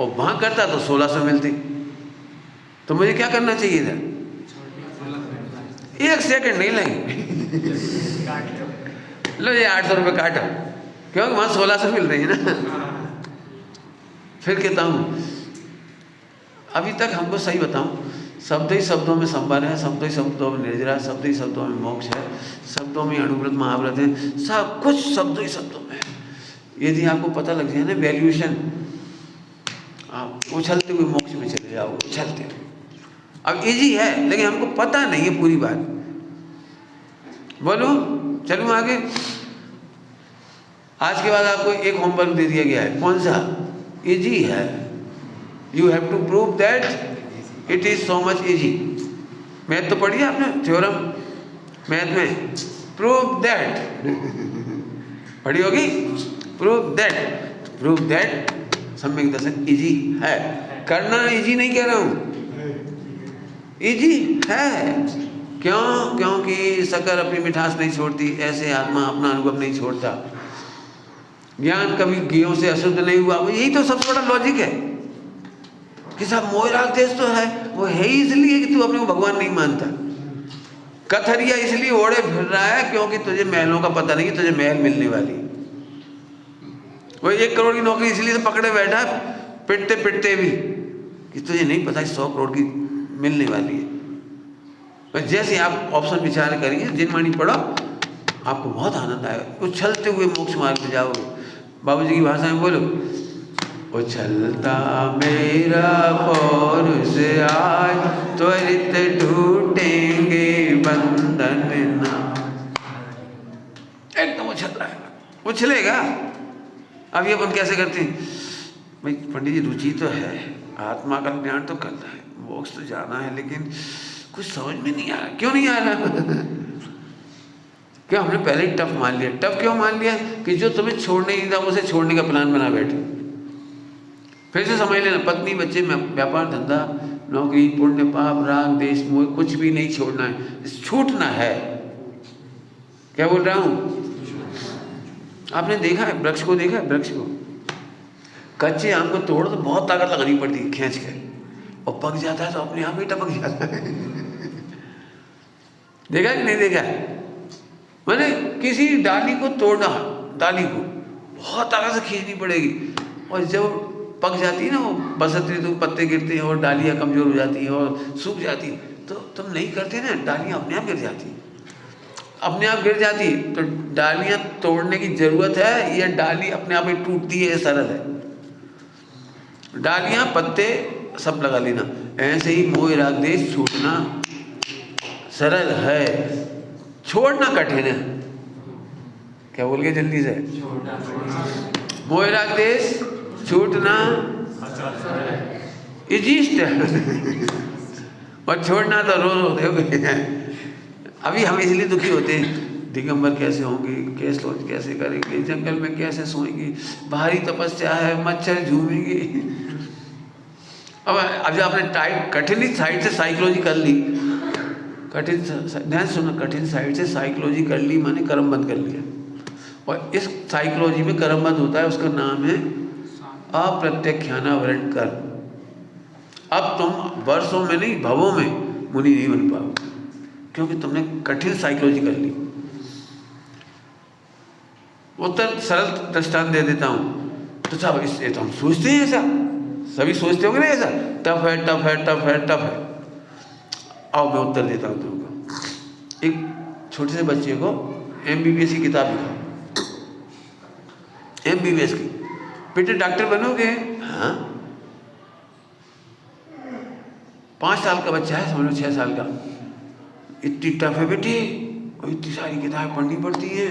और वहाँ करता तो 1600 मिलते। तो मुझे क्या करना चाहिए था, 1 सेकंड नहीं लगे लो ये 800 रुपये काटो, क्योंकि वहाँ 1600 मिल रही है ना। फिर कहता हूँ अभी तक हमको सही बताऊँ, शब्द ही शब्दों में संबर है, शब्द ही शब्दों में निर्जरा, शब्द ही शब्दों में मोक्ष है, शब्दों में अणुव्रत महाव्रत है, सब कुछ शब्दों ही शब्दों में है। यदि आपको पता लग जाए ना वैल्यूएशन, आप उछलते हुए मोक्ष में चले जाओ, उछलते हुए। अब इजी है लेकिन हमको पता नहीं है पूरी बात। बोलो चलूँ आगे। आज के बाद आपको एक होमवर्क दे दिया गया है, कौन सा? इजी है। You have to prove that it is so much easy. Math तो पढ़ी आपने, थ्योरम मैथ में, प्रूव दैट पढ़ी होगी, प्रूव दैट सम्यक दर्शन इजी है। करना इजी नहीं कह रहा हूँ, इजी है। क्यों? क्योंकि शक्कर अपनी मिठास नहीं छोड़ती, ऐसे आत्मा अपना अनुभव नहीं छोड़ता। ज्ञान कभी घियों से अशुद्ध नहीं हुआ, वो यही तो सबसे बड़ा लॉजिक है कि साहब मोहराग देश तो है, वो है ही इसलिए कि तू अपने को भगवान नहीं मानता। कथरिया इसलिए ओढ़े फिर रहा है क्योंकि तुझे महलों का पता नहीं, तुझे महल मिलने वाली। वो 1 करोड़ की नौकरी इसलिए तो पकड़े बैठा है पिटते पिटते भी कि तुझे नहीं पता 100 करोड़ की मिलने वाली है। पर जैसे आप ऑप्शन विचार करेंगे, जिनवाणी पढ़ो, आपको बहुत आनंद आएगा, उछलते हुए मोक्ष मार्ग में जाओगे। बाबूजी की भाषा में बोलो, उछलता मेरा पौरुष आज, त्वरित टूटेंगे बंधन ना। एकदम उछल रहा है, उछलेगा। अभी अपन कैसे करते हैं भाई, पंडित जी रुचि तो है, आत्मा का ज्ञान तो करना है, मोक्ष तो जाना है, लेकिन कुछ समझ में नहीं आ रहा। क्यों नहीं आ रहा? क्यों? हमने पहले ही टफ मान लिया। टफ क्यों मान लिया? कि जो तुम्हें छोड़ने नहीं था उसे छोड़ने का प्लान बना बैठे। फिर से समझ लेना, पत्नी बच्चे व्यापार धंधा नौकरी पुण्य पाप राग देश मोह कुछ भी नहीं छोड़ना है, छूटना है। क्या बोल रहा हूँ? आपने देखा है वृक्ष को, देखा है वृक्ष को, कच्चे आम को तोड़ो तो बहुत ताकत लगानी पड़ती है खींच के, और पक जाता है तो अपने आप ही टपक जाता है। देखा कि नहीं देखा? मैंने किसी डाली को तोड़ना, डाली को बहुत ताकत से खींचनी पड़ेगी, और जब पक जाती है ना, वो बसंत ऋतु पत्ते गिरते हैं और डालियाँ कमजोर हो जाती हैं और सूख जाती है, तो तुम नहीं करते ना, डालियाँ अपने आप गिर जाती, अपने आप गिर जाती। तो डालियाँ तोड़ने की जरूरत है या डाली अपने आप ही टूटती है? सरल है। डालियाँ पत्ते सब लगा लेना। ऐसे ही मोह राग देश छूटना सरल है, छोड़ना कठिन है। क्या बोल गए जल्दी से? मोह राग देश छूटना इजिष्ट है और छोड़ना तो रोज होते हैं। अभी हम इसलिए दुखी होते हैं, दिगंबर कैसे होंगे, कैसे करेंगे, जंगल में कैसे सोएंगे, भारी तपस्या है, मच्छर झूमेंगे। अब जब आपने कठिन साइड से साइकोलॉजी कर ली, कठिन ध्यान सुनो, कठिन साइड से साइकोलॉजी कर ली माने कर्म बंद कर लिया, और इस साइकोलॉजी में कर्म बंद होता है, उसका नाम है अप्रत्यख्यानावरण कर्म। अब तुम वर्षों में नहीं भवों में मुनि नहीं बन पाओगे, क्योंकि तुमने कठिन साइकोलॉजी कर ली। उत्तर सरल दृष्टांत दे देता हूँ। तो साहब इससे तो हम सोचते हैं ऐसा, सभी सोचते होंगे ना ऐसा, टफ है टफ है टफ है टफ है। आओ मैं उत्तर देता हूँ तुमको। एक छोटे से बच्चे को MBBS की किताब दिखाओ, MBBS की, बेटे डॉक्टर बनोगे? हाँ। 5 साल का बच्चा है, समझ लो 6 साल का, इतनी टफ है बेटी, और इतनी सारी किताबें पढ़नी पड़ती है,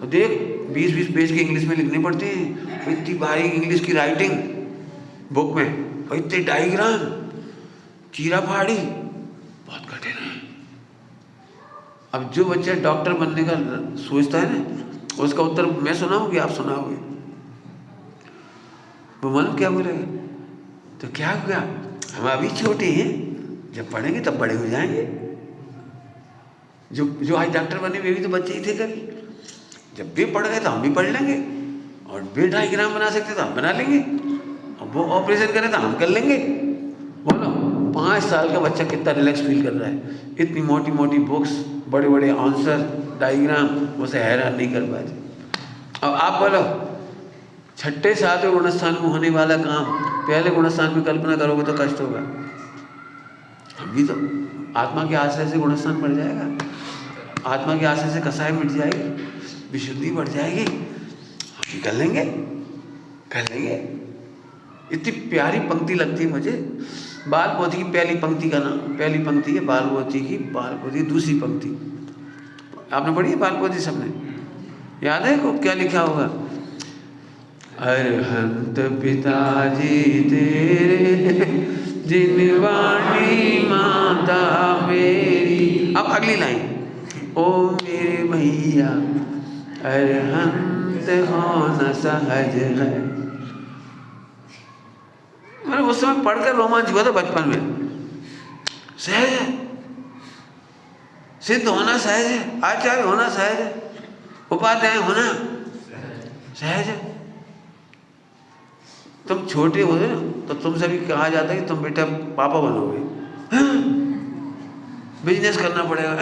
और देख 20-20 पेज के इंग्लिश में लिखने पड़ते हैं, और इतनी बारीक इंग्लिश की राइटिंग बुक में, और इतने डायग्राम, चीरा फाड़ी, बहुत कठिन है। अब जो बच्चा डॉक्टर बनने का सोचता है ना, उसका उत्तर मैं सुनाऊंगी, आप सुनाओगे, वो मालूम क्या बोलेगा? तो क्या होगा, हम अभी छोटे हैं, जब पढ़ेंगे तब बड़े हो जाएंगे। जो आज डॉक्टर बने वे भी तो बच्चे ही थे कभी, जब वे पढ़ गए तो हम भी पढ़ लेंगे, और वे डायग्राम बना सकते तो हम बना लेंगे, और वो ऑपरेशन करें तो हम कर लेंगे। बोलो 5 साल का बच्चा कितना रिलैक्स फील कर रहा है, इतनी मोटी मोटी बुक्स, बड़े बड़े आंसर, डायग्राम, उसे हैरान नहीं कर पाते। अब आप बोलो 6ठे 7वें गुणस्थान में होने वाला काम पहले गुणस्थान में कल्पना करोगे तो कष्ट होगा। हम भी तो आत्मा के आश्रय से गुणस्थान बढ़ जाएगा, आत्मा के आश्रय से कसाय मिट जाएगी, विशुद्धि बढ़ जाएगी, हम भी कर लेंगे, कर लेंगे। इतनी प्यारी पंक्ति लगती है मुझे, बाल पोथी की पहली पंक्ति का नाम, पहली पंक्ति है बाल पोथी की, बाल पोथी दूसरी पंक्ति आपने पढ़ी है बाल पोथी सबने? याद है को क्या लिखा होगा? अरहंत पिताजी तेरे जिनवाणी माता मेरी। अब अगली लाइन, ओ मेरे भैया अरहंत होना सहज है। मैंने उस समय पढ़कर रोमांच हुआ था बचपन में। सहज है, सिद्ध होना सहज है, आचार्य होना सहज है, उपाध्याय होना सहज है। तुम छोटे हो ना तो तुमसे भी कहा जाता है कि तुम बेटा पापा बनोगे, बिजनेस करना पड़ेगा,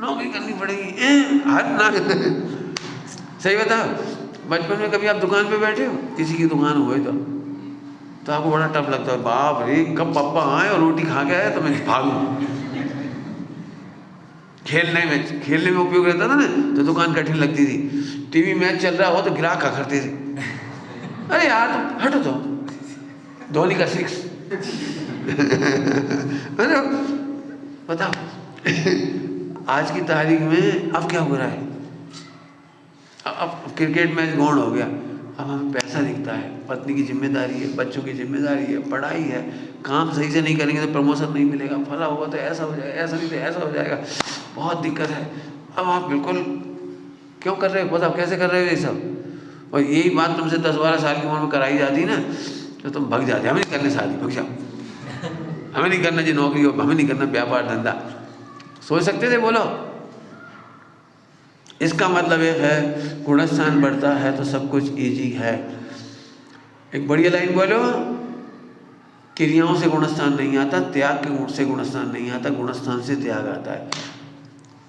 नौकरी करनी पड़ेगी, हर ना सही बताओ। बचपन में कभी आप दुकान पे बैठे हो, किसी की दुकान हुई तो आपको बड़ा टफ लगता है, बाप रे कब पापा आए और रोटी खा के आए तो मैं भागूं। खेलने में उपयोग रहता था ना, तो दुकान कठिन लगती थी। टीवी मैच चल रहा हो तो ग्राहक खड़ते थे, अरे यार हटो तो, धोनी का 6 अरे बताओ आज की तारीख में अब क्या हो रहा है? अब क्रिकेट मैच गौण हो गया, अब हमें पैसा दिखता है, पत्नी की जिम्मेदारी है, बच्चों की जिम्मेदारी है, पढ़ाई है, काम सही से नहीं करेंगे तो प्रमोशन नहीं मिलेगा, फला होगा तो ऐसा हो जाएगा, ऐसा नहीं तो ऐसा हो जाएगा, बहुत दिक्कत है। अब आप बिल्कुल क्यों कर रहे हो, बताओ कैसे कर रहे हो ये सब? और यही बात तुमसे 10-12 साल की उम्र में कराई जाती ना तो तुम भग जाते, हमें नहीं करनी शादी, भग जाओ, हमें नहीं करना जी नौकरी हो, हमें नहीं करना व्यापार धंधा। सोच सकते थे? बोलो। इसका मतलब ये है गुणस्थान बढ़ता है तो सब कुछ ईजी है। एक बढ़िया लाइन बोलो, क्रियाओं से गुणस्थान नहीं आता, त्याग के गुण से गुणस्थान नहीं आता, गुणस्थान से त्याग आता है।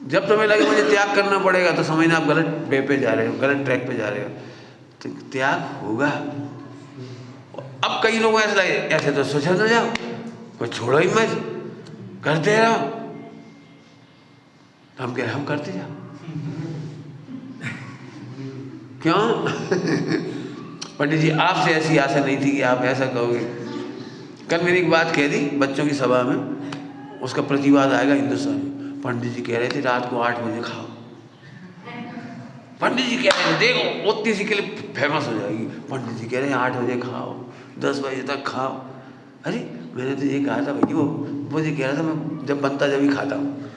जब तुम्हें लगे मुझे त्याग करना पड़ेगा तो समझना आप गलत वे पे जा रहे हो, गलत ट्रैक पे जा रहे हो, तो त्याग होगा। अब कई लोग ऐसा लगे ऐसे तो सुझल हो जाओ, कोई छोड़ो ही मत, करते रहो। तो हम कह रहे हम करते जाओ। क्यों? पंडित जी आपसे ऐसी आशा नहीं थी कि आप ऐसा कहोगे। कल मैंने एक बात कह दी बच्चों की सभा में, उसका प्रतिवाद आएगा हिंदुस्तान में। पंडित जी कह रहे थे रात को 8 बजे खाओ। पंडित जी कह रहे थे, देखो उतनी सी के लिए फेमस हो जाएगी। पंडित जी कह रहे हैं 8 बजे खाओ, 10 बजे तक खाओ। अरे मैंने तो ये कहा था भैया, वो मुझे कह रहा था मैं जब बनता जब ही खाता हूँ,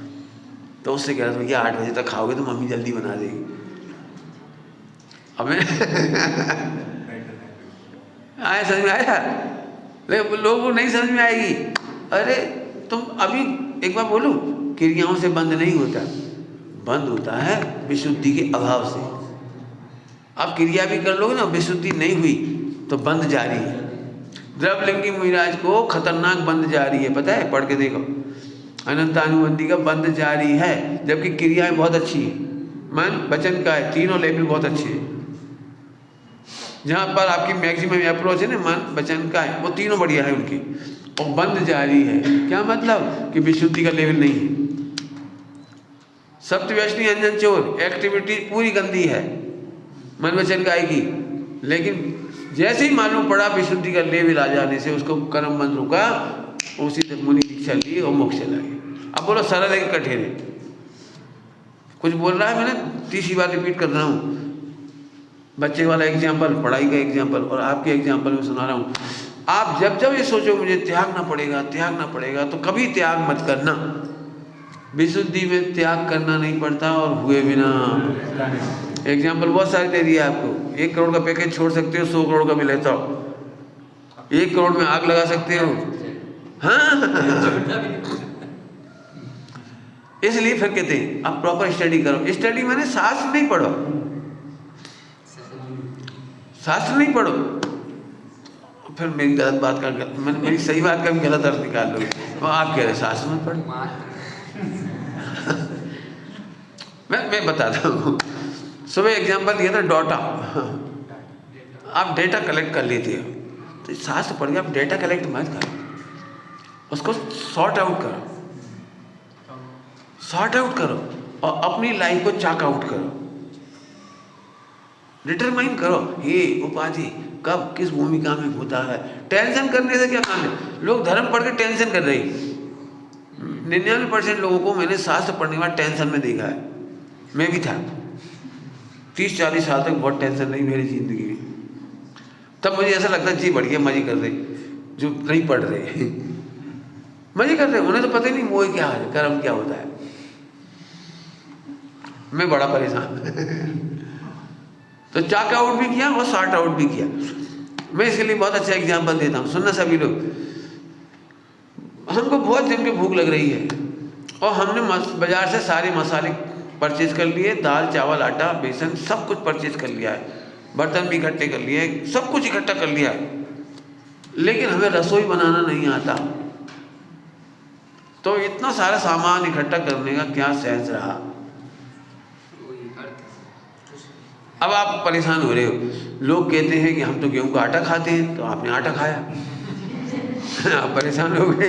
तो उससे कह रहा था भैया 8 बजे तक खाओगे तो मम्मी जल्दी बना देगी। हमें आया समझ में आया, लेकिन लोगों को नहीं समझ में आएगी। अरे तुम अभी एक बार बोलूं, क्रियाओं से बंद नहीं होता, बंद होता है विशुद्धि के अभाव से। अब क्रिया भी कर लोगे ना, विशुद्धि नहीं हुई तो बंद जारी है। द्रवलिंगी मुनिराज को खतरनाक बंद जारी है, पता है? पढ़ के देखो, अनंतानुबंधी का बंद जारी है, जबकि क्रियाएं बहुत अच्छी है, मन वचन का है, तीनों लेवल बहुत अच्छे हैं। जहाँ पर आपकी मैक्सिमम अप्रोच है ना मन वचन का है, वो तीनों बढ़िया है उनकी, और बंद जारी है। क्या मतलब? कि विशुद्धि का लेवल नहीं है। सप्तव्यसनी अंजन चोर एक्टिविटी पूरी गंदी है मन वचन काय की, लेकिन जैसे ही मालूम पड़ा विशुद्धि का लेवल आ जाने से उसको कर्म बंद रुका, उसी से मुनि दीक्षा ली और मोक्ष चला गया। अब बोलो सरल है कि कठिन है? कुछ बोल रहा है? मैंने 30 बार रिपीट कर रहा हूँ। बच्चे वाला एग्जाम्पल, पढ़ाई का एग्जाम्पल, और आपके एग्जाम्पल में सुना रहा हूँ। आप जब जब ये सोचो मुझे त्यागना पड़ेगा, त्यागना पड़ेगा, तो कभी त्याग मत करना। विशुद्धि में त्याग करना नहीं पड़ता और हुए बिना। एग्जाम्पल बहुत सारे दे दिया आपको। 1 करोड़ का पैकेज छोड़ सकते हो, 100 करोड़ का भी लेता हो। 1 करोड़ में आग लगा सकते हो। हाँ इसलिए फिर कहते हैं आप प्रॉपर स्टडी करो। स्टडी मैंने शास्त्र नहीं पढ़ो, शास्त्र नहीं पढ़ो। फिर मेरी गलत बात का मेरी सही बात का भी गलत अर्थ निकाल लो। तो आप कह रहे शास्त्र में पढ़ो। मैं बताता हूँ। सुबह एग्जाम्पल दिया था डाटा। आप डेटा कलेक्ट कर लेते हो, तो शास्त्र पढ़ के आप डेटा कलेक्ट मत करो, उसको सॉर्ट आउट करो, सॉर्ट आउट करो और अपनी लाइफ को चाक आउट करो। डिटरमाइन करो ये उपाधि कब किस भूमिका में होता है। टेंशन करने से क्या काम है? लोग धर्म पढ़ के टेंशन कर रहे हैं। 99% लोगों को मैंने शास्त्र पढ़ने के बाद टेंशन में देखा है। मैं भी था 30-40 साल तक, बहुत टेंशन रही मेरी जिंदगी में। तब मुझे ऐसा लगता जी बढ़िया मजे कर रहे, जो नहीं पढ़ रहे मजे कर रहे, उन्हें तो पता ही नहीं मोह क्या है, कर्म क्या होता है। मैं बड़ा परेशान तो चाक आउट भी किया और सॉर्ट आउट भी किया। मैं इसके लिए बहुत अच्छा एग्जाम्पल देता हूँ, सुनना सभी लोग। हमको बहुत दिन की भूख लग रही है और हमने बाजार से सारे मसाले परचेज कर लिए, दाल चावल आटा बेसन सब कुछ परचेज कर लिया है, बर्तन भी इकट्ठे कर लिए, सब कुछ इकट्ठा कर लिया है, लेकिन हमें रसोई बनाना नहीं आता। तो इतना सारा सामान इकट्ठा करने का क्या सेंस रहा? अब आप परेशान हो रहे हो। लोग कहते हैं कि हम तो गेहूं का आटा खाते हैं, तो आपने आटा खाया आप परेशान हो गए।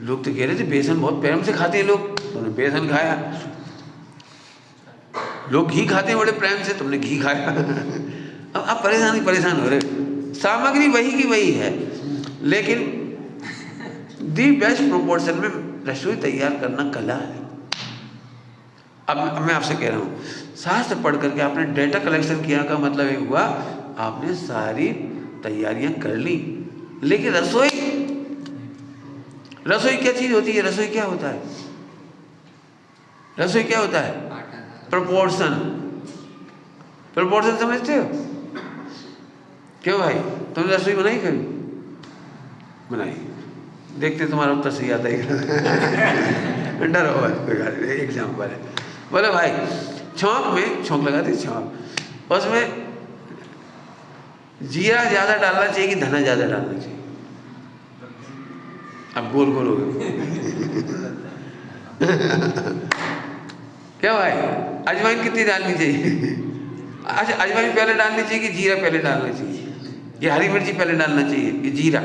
लोग तो कह रहे थे बेसन बहुत प्रेम से खाते हैं लोग, तुमने बेसन खाया। लोग घी खाते हैं बड़े प्रेम से, तुमने घी खाया अब आप परेशान हो रहे। सामग्री वही की वही है, लेकिन दी बेस्ट प्रोपोर्शन में रसोई तैयार करना कला है। अब मैं आपसे कह रहा हूँ, शास्त्र पढ़ करके आपने डेटा कलेक्शन किया का मतलब ये हुआ आपने सारी तैयारियां कर ली, लेकिन रसोई क्या चीज होती है? रसोई क्या होता है? रसोई क्या होता है? प्रोपोर्शन। प्रोपोर्शन समझते हो? क्यों भाई, तुमने रसोई बनाई कभी? बनाई, देखते तुम्हारा उत्तर सही आता है। डर हो एग्जाम्पल है। बोले भाई छौंक में छौंक लगाते, छौंक उसमें जीरा ज़्यादा डालना चाहिए कि धना ज़्यादा डालना चाहिए? अब गोल गोल हो गए। क्या भाई, अजवाइन कितनी डालनी चाहिए? अच्छा, अजवाइन पहले डालनी चाहिए कि जीरा पहले डालना चाहिए? ये हरी मिर्ची पहले डालना चाहिए कि जीरा?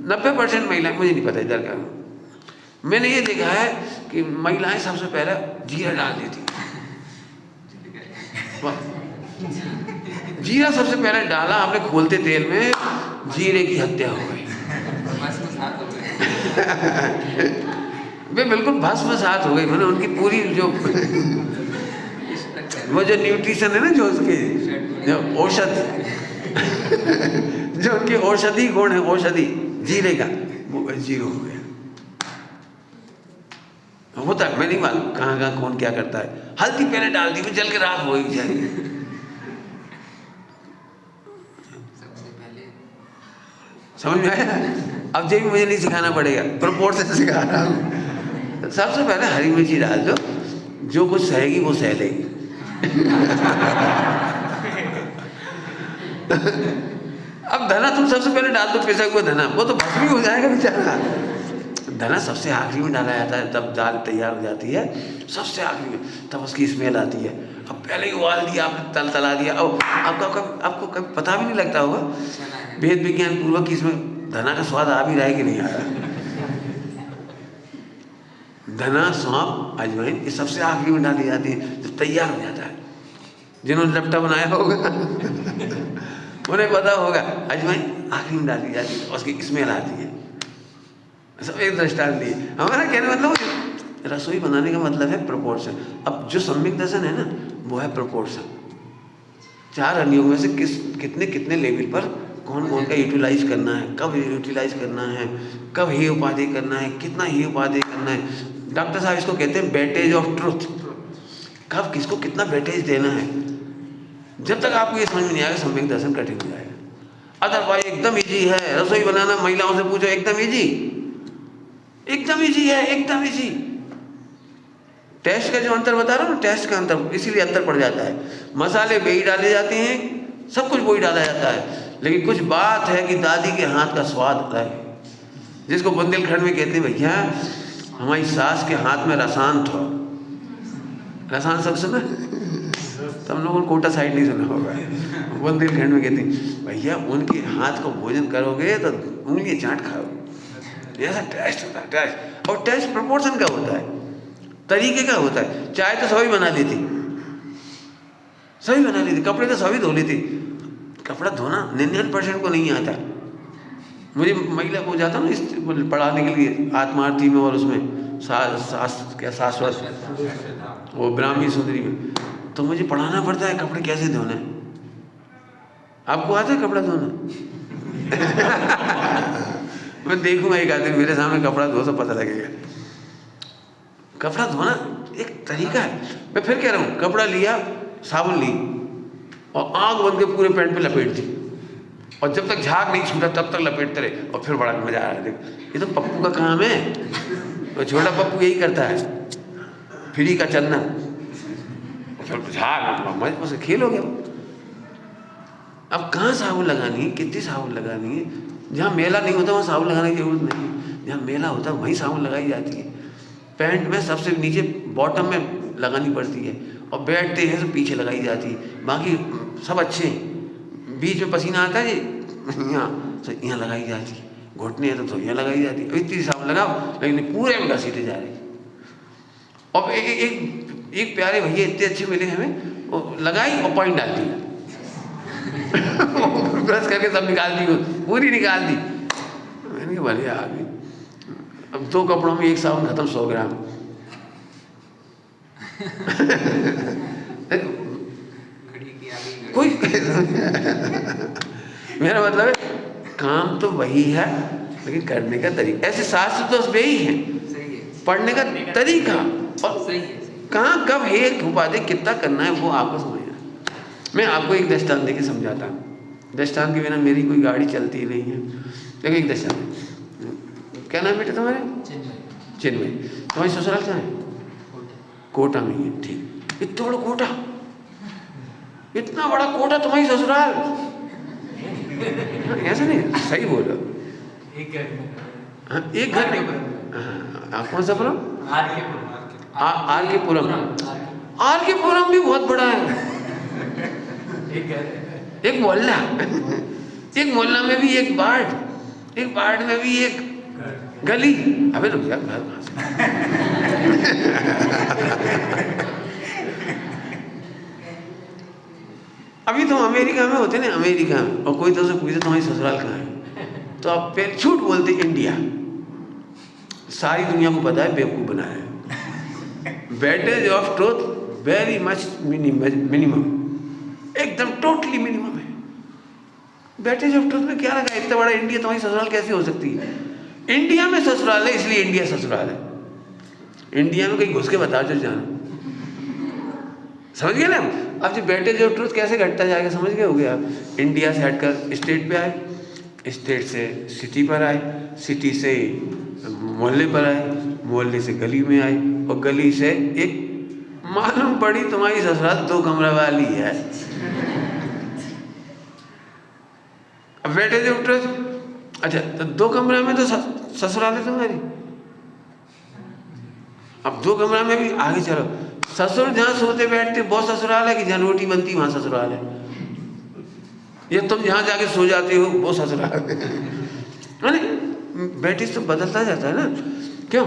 90% महिलाएं, मुझे नहीं पता इधर का, मैंने ये देखा है कि महिलाएं सबसे पहले जीरा डाल देती। जीरा सबसे पहले डाला आपने खोलते तेल में, जीरे की हत्या हो गई। वे बिल्कुल भस्मसात हो गई। मैंने उनकी पूरी जो वो जो न्यूट्रिशन है ना, जो उसके जो औषध जो उनकी औषधि गुण है, औषधि जीरे का, वो जीरो हो गया। होता है, मैं नहीं मालूम कहाँ कहाँ कौन क्या करता है। हल्दी पहले डाल दी, जल के राख हो ही जाएगी। समझ में आया? अब ये भी मुझे नहीं सिखाना पड़ेगा, प्रोपोर्शन सिखा रहा हूँ। सबसे पहले हरी मिर्ची डाल दो, जो कुछ सहेगी वो सह लेगी। अब धना तुम सबसे पहले डाल दो, पिसा हुआ धना, वो तो भस्मी हो जाएगा बेचारा। धना सबसे आखिरी में डाला जाता है, तब दाल तैयार हो जाती है सबसे आखिरी में, तब उसकी स्मेल आती है। अब पहले ही उबाल दिया आपने, तला दिया, अब आपको कभी पता भी नहीं लगता होगा वेद विज्ञान पूर्वक कि इसमें धना का स्वाद आ भी रहा है कि नहीं आ रहा। धना, सौंफ, अजवाइन ये सबसे आखिरी में डाली जाती है जब तैयार हो जाता है। जिन्होंने लपटा बनाया होगा उन्हें पता होगा, अजवाइन आखिरी में डाली जाती है, उसकी स्मेल आती है। सब एक दृष्टांत दिए। हमारा कहने मतलब रसोई बनाने का मतलब है प्रोपोर्शन। अब जो सम्यक दर्शन है ना, वो है प्रोपोर्शन। 4 अनुयोग में से कितने कितने लेवल पर कौन कौन का यूटिलाइज करना है, कब यूटिलाइज करना है, कब ही उपाधि करना है, कितना ही उपाधि करना है। डॉक्टर साहब इसको कहते हैं वेटेज ऑफ ट्रुथ, कब किसको कितना वेटेज देना है। जब तक आपको ये समझ में नहीं आएगा, सम्यक दर्शन कठिन हो जाएगा। अदरवाइज एकदम इजी है रसोई बनाना। महिलाओं से पूछो, एकदम इजी, एकदम इजी है, एकदम इजी। टेस्ट का जो अंतर बता रहा हूँ ना, टेस्ट का अंतर, इसीलिए अंतर पड़ जाता है। मसाले वही डाले जाते हैं, सब कुछ वही डाला जाता है, लेकिन कुछ बात है कि दादी के हाथ का स्वाद अलग है। जिसको बुंदेलखंड में कहते हैं, भैया हमारी सास के हाथ में रसान था। रसान सब सुना? तुम लोगों ने कोटा साइड नहीं सुना होगा। बुंदेलखंड में कहते हैं, भैया उनके हाथ को भोजन करोगे तो उंगली चाट खाओगे। ऐसा टेस्ट होता है, टेस्ट। और टेस्ट प्रोपोर्शन का होता है, तरीके का होता है। चाय तो सभी बना लेती, सभी बना लेती, कपड़े तो सभी धो लेती। कपड़ा धोना 99% को नहीं आता। मुझे महिला को जाता ना इस पढ़ाने के लिए आत्मा आरती में, और उसमें शाश्वत वो ब्राह्मी सुंदरी में, तो मुझे पढ़ाना पड़ता है कपड़े कैसे धोना है। आपको आता है कपड़ा धोना? मैं देखूंगा एक आदमी मेरे सामने कपड़ा धो तो पता लगेगा। कपड़ा धोना एक तरीका है। मैं फिर कह रहा हूँ, कपड़ा लिया, साबुन ली और आग बंद के पूरे पैंट पे लपेट दी, और जब तक झाग नहीं छूटा तब तक लपेटते रहे, और फिर बड़ा मजा आ रहा है। देखो, ये तो पप्पू का काम है। तो छोटा पप्पू यही करता है, फ्री का चलना, फिर झाग मजे से खेल हो गया। अब कहाँ साबुन लगानी है, कितनी साबुन लगानी है? जहाँ मेला नहीं होता वहाँ साबुन लगाने की जरूरत नहीं है, जहाँ मेला होता है वहीं साबुन लगाई जाती है। पैंट में सबसे नीचे बॉटम में लगानी पड़ती है, और बैठते हैं तो पीछे लगाई जाती है। बाकी सब अच्छे, बीच में पसीना आता है यहाँ, तो यहाँ लगाई जाती है। घुटने हैं तो यहाँ लगाई जाती है। इतनी साबुन लगाओ, लेकिन पूरे में घसीटे जा रही। और एक प्यारे भैया इतने अच्छे मिले हमें, वो लगाई और पॉइंट डाल दी। ब्रश करके सब निकाल दी, पूरी निकाल दी। मैंने कहा भले आदमी, अब 2 कपड़ों में एक साबुन खत्म, 100 ग्राम। कोई मेरा मतलब है काम तो वही है, लेकिन करने का तरीका। ऐसे शास्त्र तो वही है, पढ़ने का तरीका और कहाँ कब एक उपाधि कितना करना है वो आपको समझना। मैं आपको एक दृष्टांत देके समझाता हूँ। दृष्टांत के बिना मेरी कोई गाड़ी चलती नहीं है। देखो एक दृष्टांत, क्या नाम बेटा तुम्हारे? चिन्मय। तुम्हारी ससुराल कहाँ है? कोटा में है। ठीक, इतना बड़ा कोटा, इतना बड़ा कोटा तुम्हारी ससुराल? ऐसा नहीं, सही बोल रहे हो। एक घर में, हाँ, एक घर में। आप कौन सा पुरम? आर के पुरम। आर के पुरम भी बहुत बड़ा है। एक मोहल्ला, एक मोहल्ला में भी एक वार्ड, एक वार्ड में भी एक गली। अबे रुक जा, घर कहाँ से? अभी तुम अमेरिका में होते ना, अमेरिका में, और कोई तो से पूछे तुम्हारी ससुराल कहाँ है, तो आप फिर झूठ बोलते इंडिया। सारी दुनिया को पता है बेवकूफ बनाया है। Weightage of truth very much minimum, एकदम टोटली मिनिमम है। वेटेज ऑफ ट्रूथ में क्या लगा? इतना बड़ा इंडिया, तुम्हारी ससुराल कैसे हो सकती है? इंडिया में ससुराल है, इसलिए इंडिया ससुराल है। इंडिया में कहीं घुस के बताओ जो जानो, समझ गए ना? अब जो वेटेज ऑफ ट्रूथ कैसे घटता जाएगा, समझ गए हो गया? आप इंडिया से हटकर स्टेट पे आए, स्टेट से सिटी पर आए, सिटी से मोहल्ले पर आए, मोहल्ले से गली में आए, और गली से एक मालूम पड़ी तुम्हारी ससुराल 2 कमरा वाली है। अब वेटेज ऑफ ट्रूथ, अच्छा तो 2 कमरा में तो ससुराल है तुम्हारी। अब 2 कमरा में भी आगे चलो, ससुर जहाँ सोते बैठते वो ससुराल है कि जहाँ रोटी बनती वहाँ ससुराल है? या तुम जहाँ जाके सो जाते हो वो ससुराल है? वेटेज तो बदलता जाता है ना। क्यों?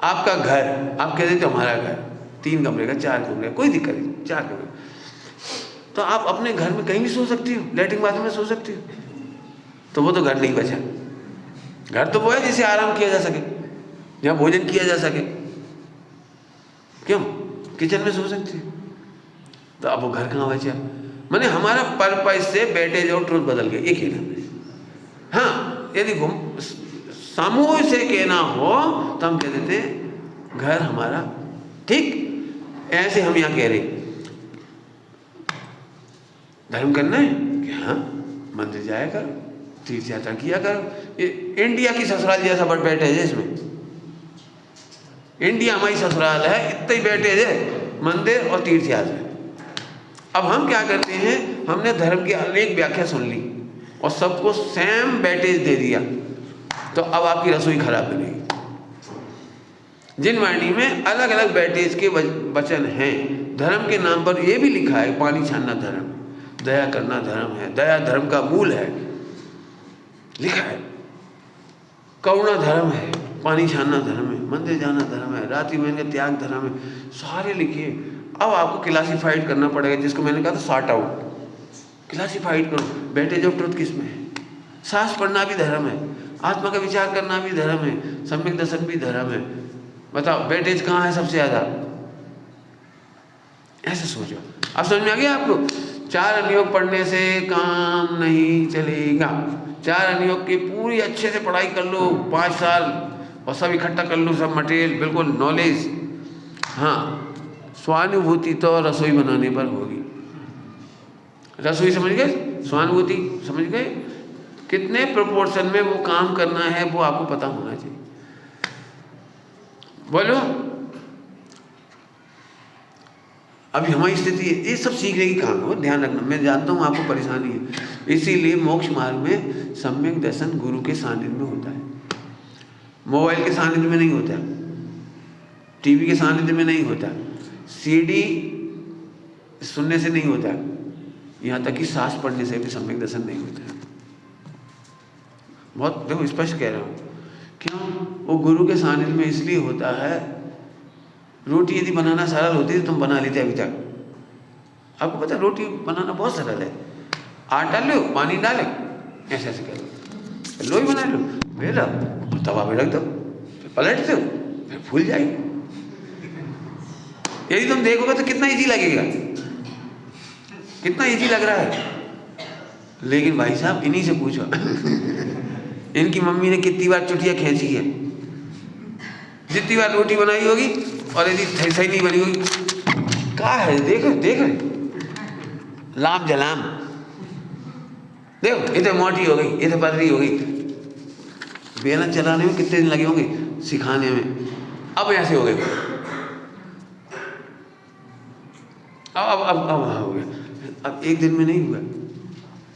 आपका घर, आप कह देते हमारा घर 3 कमरे का, 4 कमरे का, कोई दिक्कत नहीं, 4 कमरे, तो आप अपने घर में कहीं भी सो सकती हो, लैट्रिन बाथरूम में सो सकती हो, तो वो तो घर नहीं बचा। घर तो वो है जिसे आराम किया जा सके, जहाँ भोजन किया जा सके। क्यों? किचन में सो सकती हो, तो अब वो घर कहाँ बचा? मैंने हमारा पर्पस से वेटेज और ट्रूथ बदल गया, एक ही ना। हाँ, यदि समूह से कहना हो तो हम कह देते घर हमारा, ठीक? ऐसे हम यहाँ कह रहे धर्म करना है कि हाँ मंदिर जाया करो, तीर्थ यात्रा किया करो। इंडिया की ससुराल जैसा बट वेटेज है इसमें। इंडिया हमारी ससुराल है, इतना ही वेटेज है, मंदिर और तीर्थ यात्रा। अब हम क्या करते हैं, हमने धर्म की अनेक व्याख्या सुन ली और सबको सेम वेटेज दे दिया, तो अब आपकी रसोई खराब बनेगी। जिन वाणी में अलग अलग वेटेज के वचन हैं, धर्म के नाम पर यह भी लिखा है पानी छानना धर्म, दया करना धर्म है, दया धर्म का मूल है, लिखा है। करुणा धर्म है, पानी छानना धर्म है, मंदिर जाना धर्म है, रात्रि भोजन का त्याग धर्म है, सारे लिखे। अब आपको क्लासीफाइड करना पड़ेगा, जिसको मैंने कहा था सॉर्ट आउट, क्लासीफाइड करो वेटेज ऑफ ट्रूथ किस में है। सांस पढ़ना भी धर्म है, आत्मा का विचार करना भी धर्म है, सम्यक दर्शन भी धर्म है। बताओ वेटेज कहाँ है सबसे ज़्यादा? ऐसे सोचो। अब समझ में आ गया आपको? 4 अनुयोग पढ़ने से काम नहीं चलेगा। 4 अनुयोग की पूरी अच्छे से पढ़ाई कर लो 5 साल, और सब इकट्ठा कर लो, सब मटेरियल बिल्कुल नॉलेज। हाँ, स्वानुभूति तो रसोई बनाने पर होगी। रसोई समझ गए? स्वानुभूति समझ गए? कितने प्रोपोर्शन में वो काम करना है वो आपको पता होना चाहिए। बोलो, अभी हमारी स्थिति ये सब सीखने की काम हो, ध्यान रखना। मैं जानता हूँ आपको परेशानी है, इसीलिए मोक्ष मार्ग में सम्यक दर्शन गुरु के सानिध्य में होता है, मोबाइल के सानिध्य में नहीं होता, टीवी के सानिध्य में नहीं होता, सीडी सुनने से नहीं होता, यहाँ तक कि सांस पढ़ने से भी सम्यक दर्शन नहीं होता। बहुत देखो स्पष्ट कह रहा हूँ। क्यों? वो गुरु के सानिध्य में इसलिए होता है। रोटी यदि बनाना सरल होती तो तुम बना लेते अभी तक। आपको पता है रोटी बनाना बहुत सरल है। आटा लो, पानी डालो, ऐसे ऐसे कर लो, लोई बना लो, बेला तवा पे रख दो, फिर पलट दो, फिर फूल जाएगी। यदि तुम देखोगे तो कितना इजी लगेगा, कितना इजी लग रहा है। लेकिन भाई साहब इन्हीं से पूछो इनकी मम्मी ने कितनी बार चुटिया खींची है, जितनी बार रोटी बनाई होगी, और यदि सही नहीं बनी होगी, क्या है देख रहे लाम जलाम, देखो इधर मोटी हो गई, इधर पतली हो गई। बेलन चलाने में कितने दिन लगे होंगे, सिखाने में। अब ऐसे हो गए, अब हो गया। अब एक दिन में नहीं हुआ।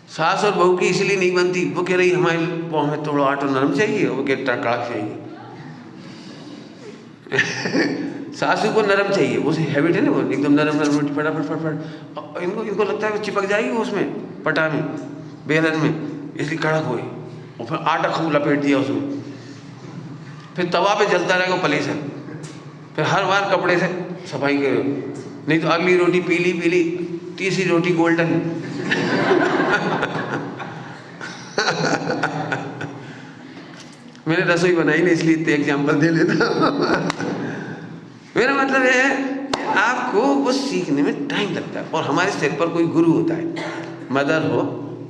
सास और बहू की इसलिए नहीं बनती, वो कह रही हमारे हमें थोड़ा आटा नरम चाहिए, वो कहता कड़क चाहिए। सासू को नरम चाहिए, वो हैबिट है ना, वो एकदम नरम नरम रोटी फटाफट फटाफट। इनको लगता है वो चिपक जाएगी उसमें पटा में, बेलन में, इसलिए कड़क हुई। और फिर आटा खूब लपेट दिया उसमें, फिर तवा पे जलता रहेगा पले से, फिर हर बार कपड़े से सफाई करो, नहीं तो अगली रोटी पीली पीली, तीसरी रोटी गोल्डन। मैंने रसोई बनाई नहीं इसलिए इतने एग्जाम्पल दे लेता। मेरा मतलब है आपको वो सीखने में टाइम लगता है, और हमारे सिर पर कोई गुरु होता है, मदर हो,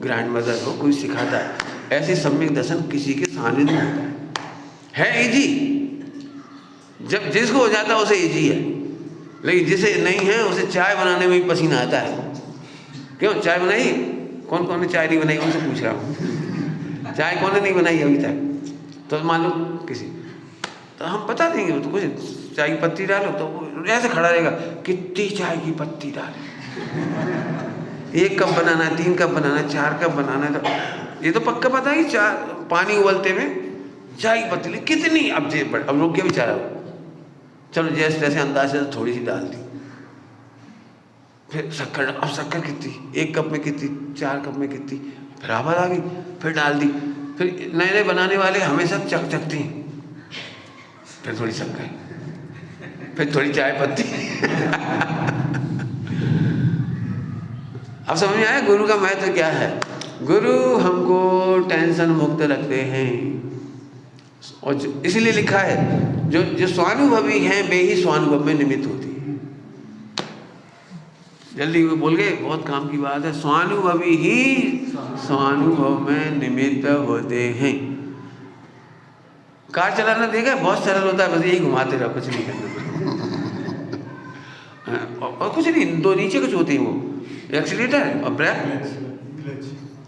ग्रैंड मदर हो, कोई सिखाता है। ऐसे सम्यक दर्शन किसी के सानिध्य में होता है इजी। जब जिसको हो जाता है उसे इजी है, लेकिन जिसे नहीं है उसे चाय बनाने में भी पसीना आता है। क्यों? चाय बनाई? कौन कौन ने चाय नहीं बनाई उनसे पूछ रहा हूँ। चाय कौन ने नहीं बनाई अभी तक? तो मान लो किसी, तो हम बता देंगे तो कुछ, चाय की पत्ती डालो, तो वो ऐसे खड़ा रहेगा, कितनी चाय की पत्ती डाले, 1 कप बनाना है, 3 कप बनाना है, 4 कप बनाना है, तो ये तो पक्का पता है कि पानी उबलते में चाय की पत्ती कितनी, अब रुक गया बेचारा, चलो जैसे जैसे अंदाज से थोड़ी सी डाल दी, फिर शक्कर, अब शक्कर कितनी, 1 कप में कितनी, 4 कप में कितनी, फिर आवाज़ आ गई, फिर डाल दी। फिर नए नए बनाने वाले हमेशा चखती हैं, फिर थोड़ी शक्कर, फिर थोड़ी चाय पत्ती। अब समझ में आया गुरु का महत्व क्या है? गुरु हमको टेंशन मुक्त रखते हैं, और इसलिए लिखा है जो स्वानुभवी हैं वे ही स्वानुभव में निमित्त होती है। जल्दी बोल गए, बहुत काम की बात है। स्वानुभवी ही स्वानुभव में निमित्त होते हैं। कार चलाना देखा है, बहुत सरल होता है, बस यही घुमाते रहो, कुछ नहीं करना। और कुछ नहीं, 2 नीचे कुछ होती है, वो एक्सीलेटर और ब्रेक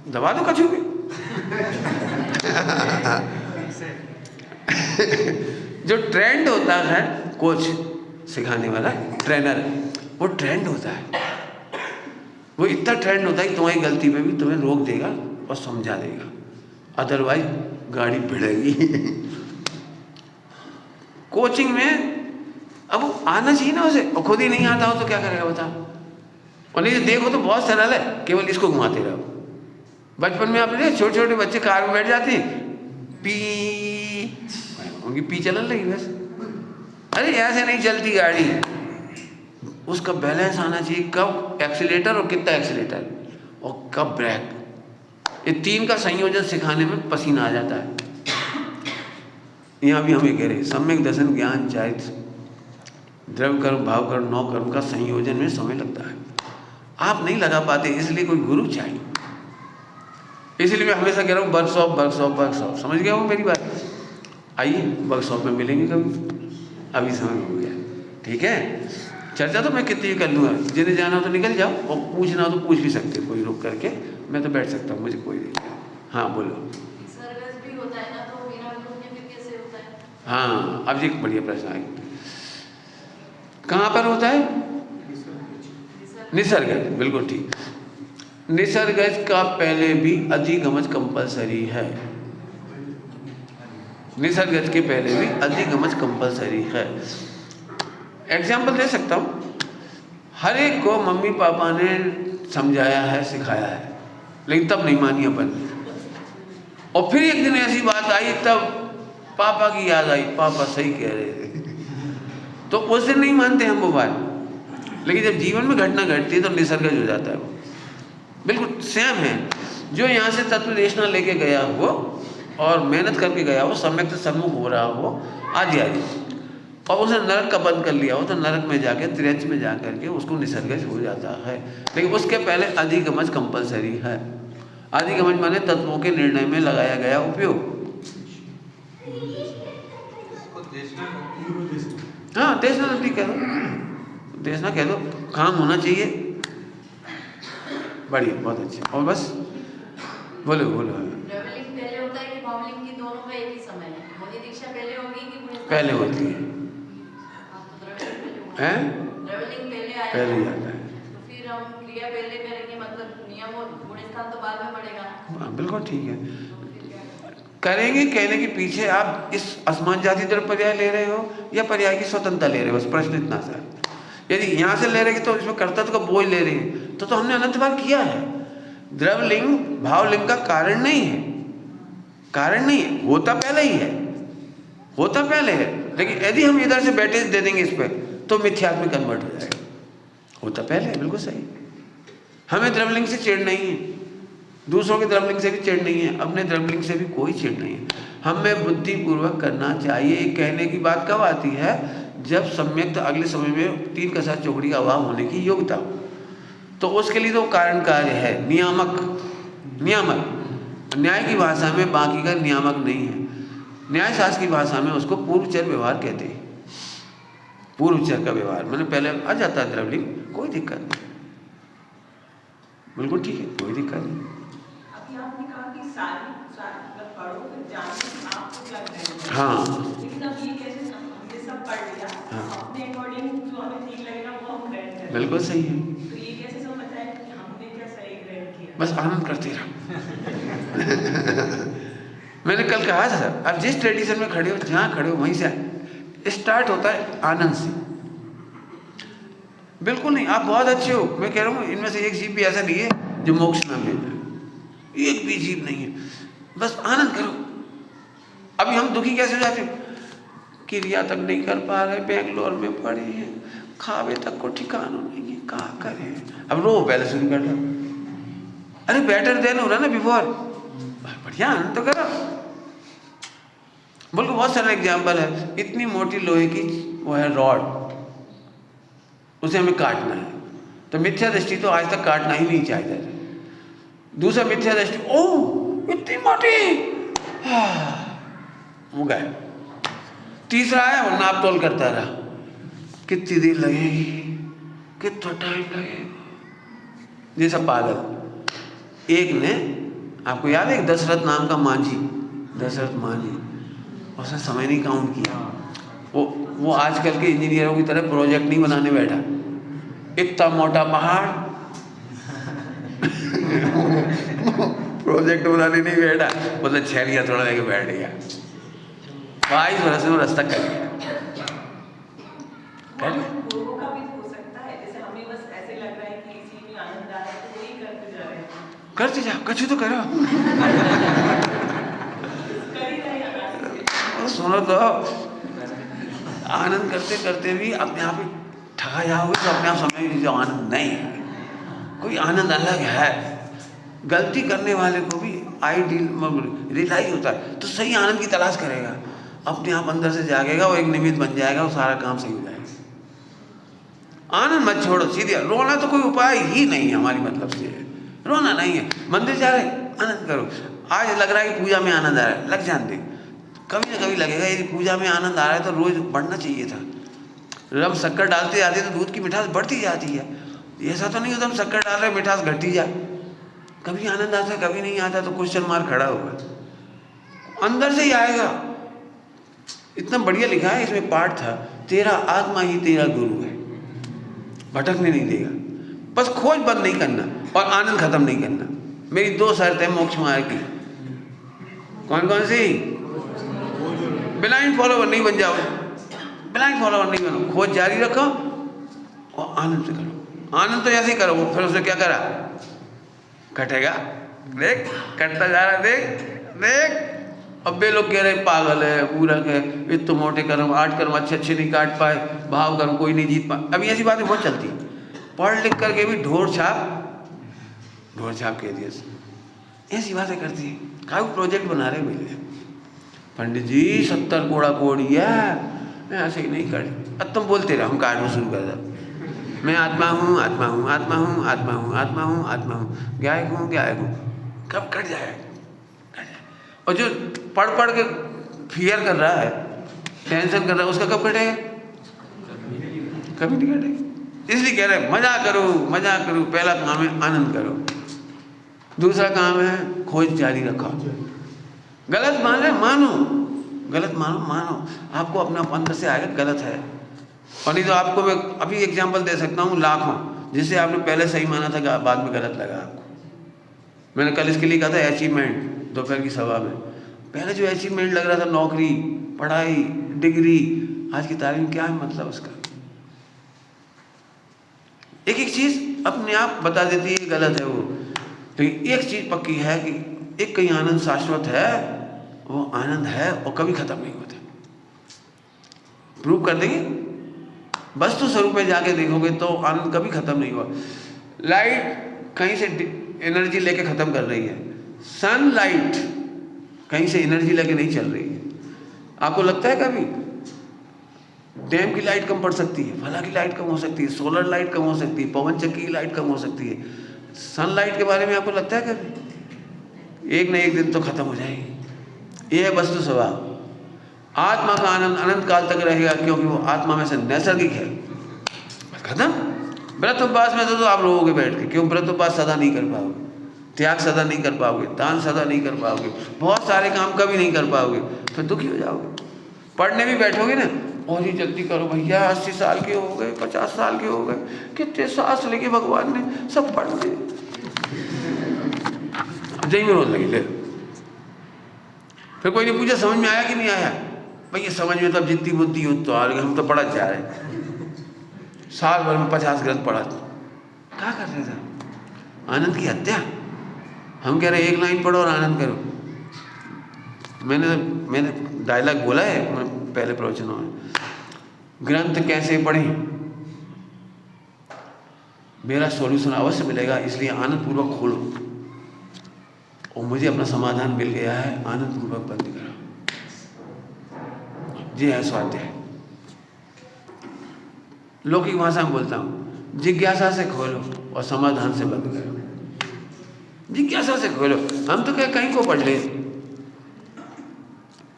दबा दो कछु भी। जो ट्रेंड होता है कोच सिखाने वाला ट्रेनर, वो ट्रेंड होता है, वो इतना ट्रेंड होता है कि तुम्हारी गलती पे भी तुम्हें रोक देगा और समझा देगा, अदरवाइज गाड़ी भिड़ेगी। कोचिंग में अब आना चाहिए ना उसे, और खुद ही नहीं आता हो तो क्या करेगा बताओ? और नहीं देखो तो बहुत सरल है, केवल इसको घुमाते रहो। बचपन में आपने छोटे छोटे बच्चे कार में बैठ जाते हैं, पी, उनकी पी चलने लगी बस। अरे ऐसे नहीं चलती गाड़ी, उसका बैलेंस आना चाहिए, कब एक्सीलेटर और कितना एक्सीलेटर और कब ब्रेक, ये 3 का संयोजन सिखाने में पसीना आ जाता है। यहाँ भी हमें कह रहे सम्यक दर्शन ज्ञान चारित्र द्रव्य कर्म भाव कर्म 9 कर्म का संयोजन में समय लगता है, आप नहीं लगा पाते, इसलिए कोई गुरु चाहिए। इसलिए मैं हमेशा कह रहा हूँ वर्कशॉप वर्कशॉप वर्कशॉप, समझ गया हो मेरी बात? आइए वर्कशॉप में मिलेंगे कभी, अभी समय हो गया, ठीक है? चर्चा तो मैं कितनी कर लूँगा, जिन्हें जाना हो तो निकल जाओ, और पूछना हो तो पूछ भी सकते हो, कोई रुक करके, मैं तो बैठ सकता हूँ, मुझे कोई नहीं। हाँ बोलो। भी होता है ना, तो बिना रुकने में कैसे होता है? हाँ, अब ये बढ़िया प्रश्न है, कहाँ पर होता है? निसर्गज, बिल्कुल ठीक। निसर्गज का पहले भी अधिगमज कंपलसरी है, निसर्गज के पहले भी अधिगमज कंपलसरी है। एग्जाम्पल दे सकता हूँ, हर एक को मम्मी पापा ने समझाया है, सिखाया है, लेकिन तब नहीं मानी अपन। और फिर एक दिन ऐसी बात आई, तब पापा की याद आई, पापा सही कह रहे थे, तो उस दिन नहीं मानते हम वो बात। लेकिन जब जीवन में घटना घटती है तो निसर्गज हो जाता है वो। बिल्कुल सेम है, जो यहाँ से तत्वदेशना लेके गया हो और मेहनत करके गया हो, सम्यक से सन्मुख हो रहा हो आदि आदि, और उसने नरक का बंद कर लिया हो, तो नरक में जाके त्रियंच में जा करके उसको निसर्गज हो जाता है। लेकिन उसके पहले अधिगमज कंपलसरी है। अधिगमज माने तत्वों के निर्णय में लगाया गया उपयोग। हाँ, देशना ठीक कह दो, देशना कह दो, काम होना चाहिए, बढ़िया, बहुत अच्छा। और बस बोलो बोलो। ट्रैवलिंग पहले होता है कि बावलिंग की, दोनों का एक ही समय है? मुझे दीक्षा पहले होगी कि मुझे पहले होती है। हाँ, तो ट्रैवलिंग पहले होगा। हैं? ट्रैवलिंग पहले आएगा। पहले ही आता है। तो फिर हम क्रिया पहले करेंगे, मतलब नियम और गुणस्थान तो बाद में पड़ेगा ना? हाँ, बिल्कुल ठीक है। तो फिर क्या करें? करेंगे कहने के पीछे आप इस असमान जाति द्रव्य पर्याय ले रहे हो या पर्याय की स्वतंत्रता ले रहे हो, बस प्रश्न इतना सा। यदि यहाँ से ले रहे हैं तो इसमें कर्तव्य का बोझ ले रहे हैं, तो हमने अनंत बार किया है। द्रवलिंग भावलिंग का कारण नहीं है, कारण नहीं है, होता पहले ही है, होता पहले है। लेकिन यदि हम इधर से बैठे दे देंगे इस पर तो मिथ्यात्व में कन्वर्ट हो जाएगा। होता पहले है, बिल्कुल सही। हमें द्रवलिंग से चिढ़ नहीं है, दूसरों के द्रवलिंग से भी चिढ़ नहीं है, अपने द्रवलिंग से भी कोई चिढ़ नहीं है। हमें बुद्धिपूर्वक करना चाहिए। कहने की बात कब आती है? जब सम्यक अगले समय में 3 कसा चौकड़ी का अभाव होने की योग्यता हो, तो उसके लिए तो कारण कार्य है, नियामक। नियामक न्याय की भाषा में बाकी का नियामक नहीं है, न्याय शास्त्र की भाषा में उसको पूर्वचर व्यवहार कहते हैं। पूर्वचर का व्यवहार मैंने पहले आ जाता है द्रवलिंग, कोई दिक्कत नहीं, बिल्कुल ठीक है, कोई दिक्कत नहीं। अभी आपने कहा कि सारी मतलब पढ़ो फिर जानो आपको क्या करना है। हाँ, लेकिन अब ये कैसे हमने सब पढ़ लिया, हाँ, अपने अकॉर्डिंग जो हमें ठीक लगेगा वो हम ग्रहण करें। बिल्कुल सही है। तो ये कैसे समझ आए कि हमने क्या सही ग्रहण किया? बस आनंद करते रहो। मैंने कल कहा था, अब जिस ट्रेडिशन में खड़े हो, जहाँ खड़े हो वहीं से स्टार्ट होता है आनंद से। बिल्कुल नहीं, आप बहुत अच्छे हो, मैं कह रहा हूँ इनमें से एक जीव भी ऐसा नहीं है जो मोक्ष में मिल जाए, एक भी जीव नहीं है। बस आनंद करो। अभी हम दुखी कैसे हो जाते हैं? क्रिया तक नहीं कर पा रहे, बेंगलोर में पड़े हैं, खावे तक को ठिकाना नहीं है, कहाँ करें? अब रो पहले शुरू कर लो। अरे बेटर देन हो रहा ना बिफोर, बढ़िया आनंद तो करो। बोल बहुत सारा एग्जाम्पल है, इतनी मोटी लोहे की वो है रॉड, उसे हमें काटना है, तो मिथ्या दृष्टि तो आज तक काटना ही नहीं चाहते थे। दूसरा मिथ्या दृष्टि, ओह इतनी मोटी, वो गए। तीसरा है वो नाप तोल करता रहा, कितनी देर लगेगी, कितना टाइम लगेगा, ये सब पागल। एक ने, आपको याद है दशरथ नाम का मांझी, दशरथ मांझी, उसने समय नहीं काउंट किया। वो आजकल के इंजीनियरों की तरह प्रोजेक्ट नहीं बनाने बैठा, इतना मोटा पहाड़ प्रोजेक्ट बनाने नहीं बैठा, मतलब छेलिया थोड़ा लेके बैठ गया, 22 वर्ष में रास्ता कर लिया। लोगों का भी हो सकता है, जैसे हमें बस ऐसे लग रहा है कि इसी में आनंद आ रहा है तो वही करते जा रहे हैं। करते जाओ, कछु तो करो। कर ही रहे हैं। सुनो तो, आनंद करते करते भी अपने आप ही ठगा जाओगे तो अपने आप समझ जो आनंद नहीं है, कोई आनंद अलग है। गलती करने वाले को भी आइडियल रियलाइज होता है तो सही आनंद की तलाश करेगा, अपने आप अंदर से जागेगा, वो एक निमित्त बन जाएगा, वो सारा काम सही हो जाएगा। आनंद मत छोड़ो, सीधे रोना तो कोई उपाय ही नहीं है, हमारी मतलब से रोना नहीं है। मंदिर जा रहे आनंद करो, आज लग रहा है कि पूजा में आनंद आ रहा है, लग जान दे, कभी ना कभी लगेगा। यदि पूजा में आनंद आ रहा है तो रोज बढ़ना चाहिए था। जब शक्कर डालते जाते तो दूध की मिठास बढ़ती जाती है, ऐसा तो नहीं होता हम शक्कर डाल रहे मिठास घटती जाए। कभी आनंद आता है, कभी नहीं आता, तो क्वेश्चन मार्क खड़ा होगा, अंदर से ही आएगा। इतना बढ़िया लिखा है इसमें पाठ था, तेरा आत्मा ही तेरा गुरु है, भटकने नहीं देगा। बस खोज बंद नहीं करना और आनंद खत्म नहीं करना। मेरी 2 शर्त है मोक्ष मार्ग की। कौन कौन सी? ब्लाइंड फॉलोवर नहीं बन जाओ, ब्लाइंड फॉलोवर नहीं बनो, खोज जारी रखो और आनंद से करो। आनंद तो ऐसे ही करो, फिर उसने क्या करा, कटेगा, देख कटता जा रहा है, देख देख। अब बे लोग कह रहे पागल है, पूरा है, इतने मोटे कर्म 8 कर्म अच्छे नहीं काट पाए, भाव कर्म कोई नहीं जीत पाए। अभी ऐसी बातें बहुत चलती, पढ़ लिख करके भी ढोर छाप कह दिया, ऐसी बातें करती है। क्या प्रोजेक्ट बना रहे भैया पंडित जी, 70 कोड़ा कोड़ी है, मैं ऐसे ही नहीं कर। अब तुम बोलते रहो, हम काटना शुरू कर दो, मैं आत्मा हूँ आत्मा हूँ आत्मा हूँ आत्मा हूँ आत्मा हूँ आत्मा हूँ, गायक हूँ। कब कट जाएगा? और जो पढ़ पढ़ के फियर कर रहा है, टेंशन कर रहा है, उसका कब कटेगा? कभी नहीं कटेगा। इसलिए कह रहे हैं मजा करो, पहला काम है आनंद करो। दूसरा काम है खोज जारी रखो। गलत माने मानो, गलत मानो, आपको अपना अंदर से आएगा गलत है। और नहीं तो आपको मैं अभी एग्जांपल दे सकता हूँ लाखों, जिसे आपने पहले सही माना था बाद में गलत लगा आपको। मैंने कल इसके लिए कहा था अचीवमेंट, दोपहर की सभा में। पहले जो अचीवमेंट लग रहा था, नौकरी, पढ़ाई, डिग्री, आज की तारीख में क्या है मतलब उसका? एक एक चीज अपने आप बता देती है गलत है वो। तो एक चीज पक्की है कि एक कहीं आनंद शाश्वत है, वो आनंद है और कभी खत्म नहीं होता। प्रूव कर देंगे, वस्तु स्वरूप में जाके देखोगे तो आनंद कभी खत्म नहीं हुआ। लाइट कहीं से एनर्जी लेके खत्म कर रही है, सनलाइट कहीं से एनर्जी लेके नहीं चल रही है। आपको लगता है कभी डैम की लाइट कम पड़ सकती है, फला की लाइट कम हो सकती है, सोलर लाइट कम हो सकती है, पवन चक्की की लाइट कम हो सकती है। सनलाइट के बारे में आपको लगता है कभी? एक न एक दिन तो खत्म हो जाएगी। ये है वस्तु स्वभाव। आत्मा का आनंद अनंत काल तक रहेगा, क्योंकि वो आत्मा में से नैसर्गिक है। खत्म। व्रत उपवास में तो आप रहोगे बैठ के, क्यों? व्रत उपवास सदा नहीं कर पाओगे, त्याग सदा नहीं कर पाओगे, दान सदा नहीं कर पाओगे, बहुत सारे काम कभी नहीं कर पाओगे, फिर दुखी हो जाओगे। पढ़ने भी बैठोगे ना, और ही जल्दी करो भैया, 80 साल के हो गए, 50 साल के हो गए, कितने सांस लेके भगवान ने सब पढ़ दिए, जय में रोज लगे ले। फिर कोई नहीं पूछा समझ में आया कि नहीं आया? भैया समझ में तब जितनी बुद्धि हो तो आ रही, हम तो पढ़ा जा रहे, साल भर में 50 ग्रंथ पढ़ा। क्या कर रहे थे? आनंद की हत्या। हम कह रहे एक लाइन पढ़ो और आनंद करो। मैंने डायलॉग बोला है पहले प्रवचनों में, ग्रंथ कैसे पढ़ें, मेरा सॉल्यूशन अवश्य मिलेगा, इसलिए आनंद पूर्वक खोलो। और मुझे अपना समाधान मिल गया है, आनंद पूर्वक बंद करो। ये है स्वाध्याय। लौकिक भाषा में बोलता हूं, जिज्ञासा से खोलो और समाधान से बंद करो। जिज्ञासा से खोलो। हम तो कहीं को पढ़ ले,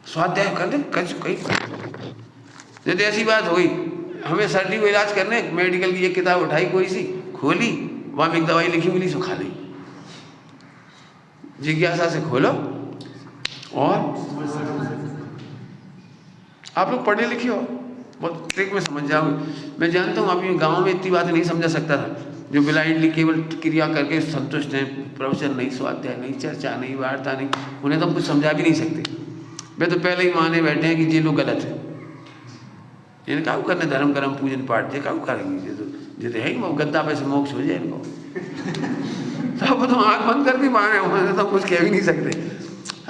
स्वाध्याय कर ले, कहीं जैसे ऐसी बात हुई, हमें सर्दी को इलाज करने मेडिकल की एक किताब उठाई, कोई सी खोली, वहां एक दवाई लिखी मिली, सो खा ली। जिज्ञासा से खोलो। और आप लोग पढ़े लिखे हो, बहुत ट्रिक में समझ जाओगे। मैं जानता हूँ अभी गांव में इतनी बातें नहीं समझा सकता था, जो ब्लाइंडली केवल क्रिया करके संतुष्ट हैं, प्रवचन नहीं, स्वाध्याय नहीं, चर्चा नहीं, वार्ता नहीं, उन्हें तो हम कुछ समझा भी नहीं सकते। वे तो पहले ही माने बैठे हैं कि ये लोग गलत है, इन्हें क्या करने धर्म कर्म पूजन पाठ, ये क्या करेंगे, ये तो है ही गद्दा पे से मोक्ष हो जाए इनको। तो तो आँख बंद कर भी माने, उन्हें तो कुछ कह भी नहीं सकते।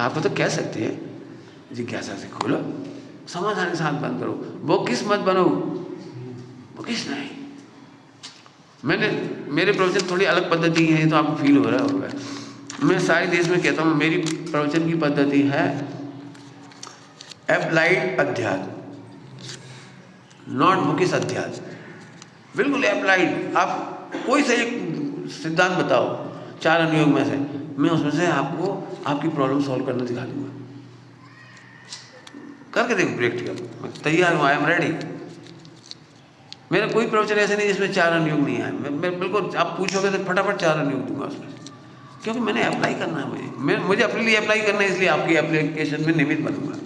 आप तो कह सकते हैं जिज्ञासा से खोलो, समाधान के साथ बंद करो। वो किस मत बनो, वो किस नहीं। मेरे प्रवचन थोड़ी अलग पद्धति है, तो आपको फील हो रहा होगा। मैं सारे देश में कहता हूँ, मेरी प्रवचन की पद्धति है एप्लाइड अध्यात्म, नॉट बुकिश अध्यात्म, बिल्कुल एप्लाइड। आप कोई से एक सिद्धांत बताओ 4 अनुयोग में से, मैं उसमें से आपको आपकी प्रॉब्लम सॉल्व करना दिखा दूंगा। करके देखो प्रैक्टिकल, मैं तैयार हूँ, आई एम रेडी। मेरा कोई प्रवचन ऐसे नहीं जिसमें 4 अनुयोग नहीं है। मैं बिल्कुल, आप पूछोगे तो फटाफट 4 अनुयोग दूंगा उसमें, क्योंकि मैंने अप्लाई करना है। मुझे अपने लिए अप्लाई करना है, इसलिए आपकी एप्लीकेशन में निमित्त बनूंगा।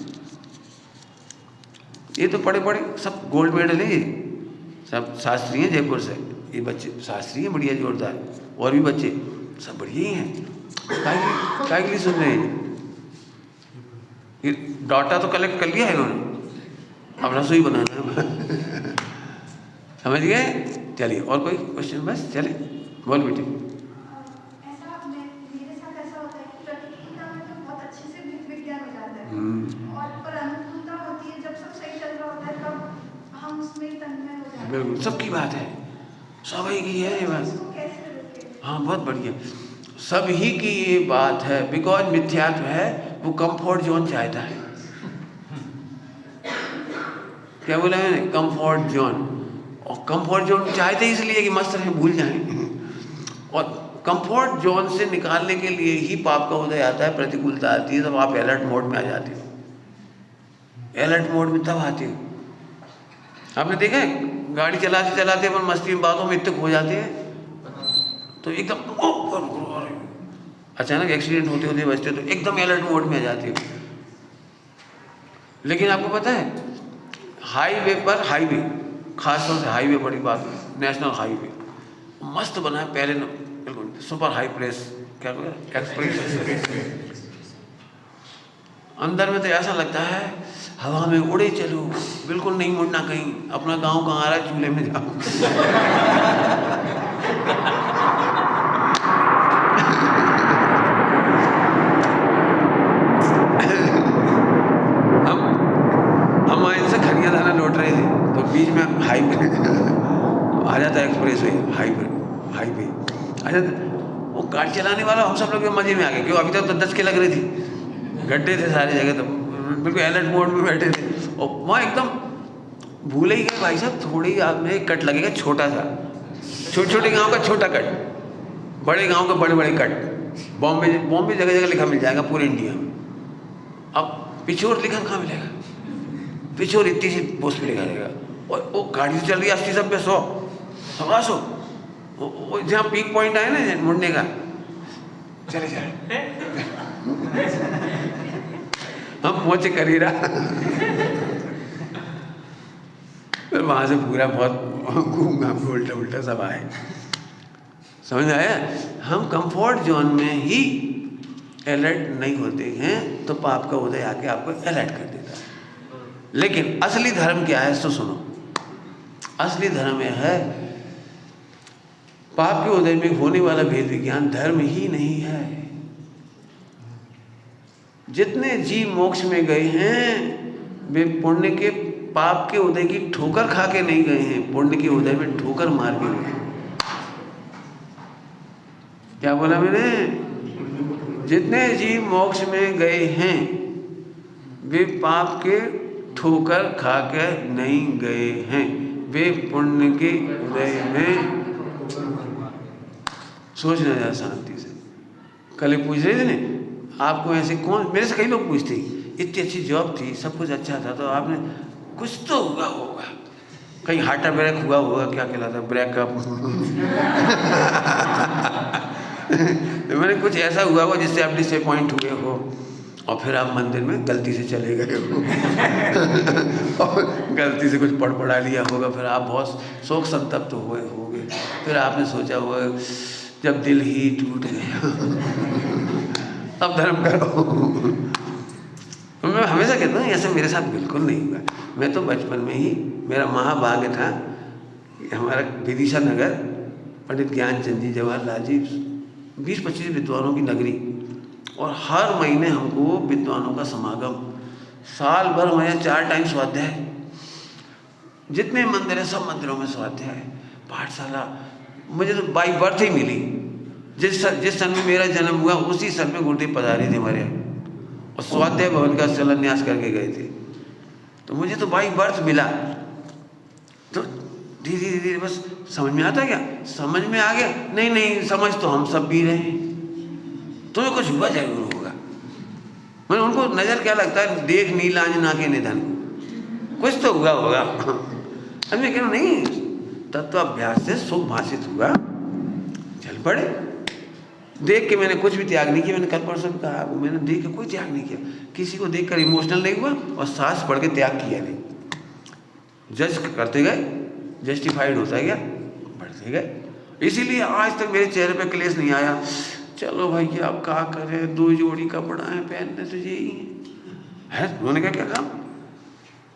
ये तो पढ़े सब गोल्ड मेडल है, सब शास्त्री हैं जयपुर से, ये बच्चे शास्त्री हैं बढ़िया जोरदार, और भी बच्चे सब बढ़िया ही हैं। काय के लिए सुन रहे हैं? ये डाटा तो कलेक्ट कर लिया है इन्होंने, अब रसोई बनाना है। समझ गए? चलिए, और कोई क्वेश्चन? बस चले, बोल बेटे। मेरे साथ ऐसा होता है कि प्रतिकूलता में तो बहुत अच्छे से विज्ञान हो जाता है, और पर अनुकूलता होती है, जब सब सही चल रहा होता है तब हम उसमें तन्मय हो जाते हैं। बिल्कुल सबकी बात है, सभी की है ये बात। हाँ बहुत बढ़िया, सभी की ये बात है। बिकॉज मिथ्यात्व है, वो कंफर्ट जोन चाहता है। क्या बोला मैंने? Comfort zone. और कंफर्ट जोन चाहते इसलिए कि मस्त रहें, भूल जाएं। और कंफर्ट जोन से निकालने के लिए ही पाप का उदय आता है, प्रतिकूलता आती है, तब आप अलर्ट मोड में आ जाते हो। अलर्ट मोड में तब आते हो। आपने देखा है गाड़ी चलाते चलाते अपन मस्ती में बातों में इतने खो जाते हैं, तो एकदम अचानक एक्सीडेंट होते होते बचते तो एकदम अलर्ट मोड में आ जाती हो। लेकिन आपको पता है हाईवे पर, हाईवे खासतौर से हाईवे, बड़ी बात, नेशनल हाईवे मस्त बना है, पहले बिल्कुल सुपर हाई प्रेस, क्या एक्सप्रेस, अंदर में तो ऐसा लगता है हवा में उड़े चलो, बिल्कुल नहीं मुड़ना कहीं, अपना गांव कहाँ आ रहा है चूल्हे में जाओ। हम इनसे खनिया दाना लौट रहे थे तो बीच में हाईवे आ जाता है, एक्सप्रेस वे, हाईवे आ जाता। वो गाड़ी चलाने वाला हम सब लोग मजे में आ गए, क्यों अभी तक तो 10 के लग रही थी, गड्ढे थे सारी जगह, तो बिल्कुल अलर्ट मोड में बैठे थे। और वहाँ एकदम भूले ही गए भाई साहब, थोड़ी आग में एक कट लगेगा छोटा सा, छोटे छोटे गांव का छोटा कट, बड़े गांव के बड़े बड़े कट। बॉम्बे जगह जगह लिखा मिल जाएगा पूरे इंडिया में। अब पिछोर लिखा कहाँ मिलेगा, पिछोर इतनी सी पोस्ट पे लिखा रहेगा, और वो गाड़ी से चल रही है 80 सब पे 100 100, वो जहाँ पीक पॉइंट आए ना मुड़ने का, चले जाए हम पहुंचे करीरा। फिर वहां से पूरा बहुत घूम घाम के उल्टा उल्टा सब आए। समझ आया? हम कंफर्ट जोन में ही अलर्ट नहीं होते हैं तो पाप का उदय आके आपको अलर्ट कर देता है। लेकिन असली धर्म क्या है, तो सुनो, असली धर्म यह है, पाप के उदय में होने वाला भेद विज्ञान धर्म ही नहीं है। जितने जीव मोक्ष में गए हैं वे पुण्य के, पाप के उदय की ठोकर खा के नहीं गए हैं, पुण्य के उदय में ठोकर मार के गए। क्या बोला मैंने? जितने जीव मोक्ष में गए हैं वे पाप के ठोकर खा के नहीं गए हैं, वे पुण्य के उदय में। सोचना जरा शांति से। कल पूछ रहे थे ना आपको, ऐसे कौन, मेरे से कई लोग पूछते, इतनी अच्छी जॉब थी, सब कुछ अच्छा था, तो आपने कुछ तो हुआ होगा, कहीं हार्ट अटैक हुआ होगा, क्या कहलाता है, ब्रेकअप मैंने कुछ ऐसा हुआ होगा जिससे आप डिसअपॉइंट हुए हो, और फिर आप मंदिर में गलती से चले गए हो और गलती से कुछ पढ़ा लिया होगा, फिर आप बहुत शोक संतप्त हुए होगे, फिर आपने सोचा होगा जब दिल ही टूट गया अब धर्म करो। मैं हमेशा कहता हूँ ऐसे मेरे साथ बिल्कुल नहीं हुआ। मैं तो बचपन में ही, मेरा महाभाग्य था, हमारा विदिशा नगर, पंडित ज्ञानचंद जी, जवाहरलाल जी, 20-25 विद्वानों की नगरी, और हर महीने हमको विद्वानों का समागम, साल भर हमारे 4 टाइम स्वाध्याय, जितने मंदिर है सब मंदिरों में स्वाध्याय, पाठशाला। मुझे तो बाई बर्थ ही मिली, जिस सन में मेरा जन्म हुआ उसी सन में गुरुदेव पधारे थे हमारे यहाँ, और स्वाध्याय भवन का शिलान्यास करके गए थे, तो मुझे तो बाई बर्थ मिला। तो धीरे धीरे बस समझ में आता क्या, समझ में आ गया, नहीं समझ तो हम सब भी रहे हैं, तुम्हें कुछ हुआ जरूर होगा। मैंने उनको नजर क्या लगता है, देख नीलांज ना के निधन, कुछ तो हुआ होगा। अब मैं कह रहा हूँ नहीं, तत्वाभ्यास से सुख भाषित हुआ, चल पड़े। देख के मैंने कुछ भी त्याग नहीं किया, मैंने कल परसों भी कहा, मैंने देख के कोई त्याग नहीं किया, किसी को देखकर इमोशनल नहीं हुआ, और सांस पढ़ के त्याग किया नहीं, जज करते गए, जस्टिफाइड होता गया, बढ़ते गए। इसीलिए आज तक मेरे चेहरे पे क्लेश नहीं आया, चलो भैया अब क्या करें, 2 जोड़ी कपड़ा है पहनने तो यही है, उन्होंने क्या काम,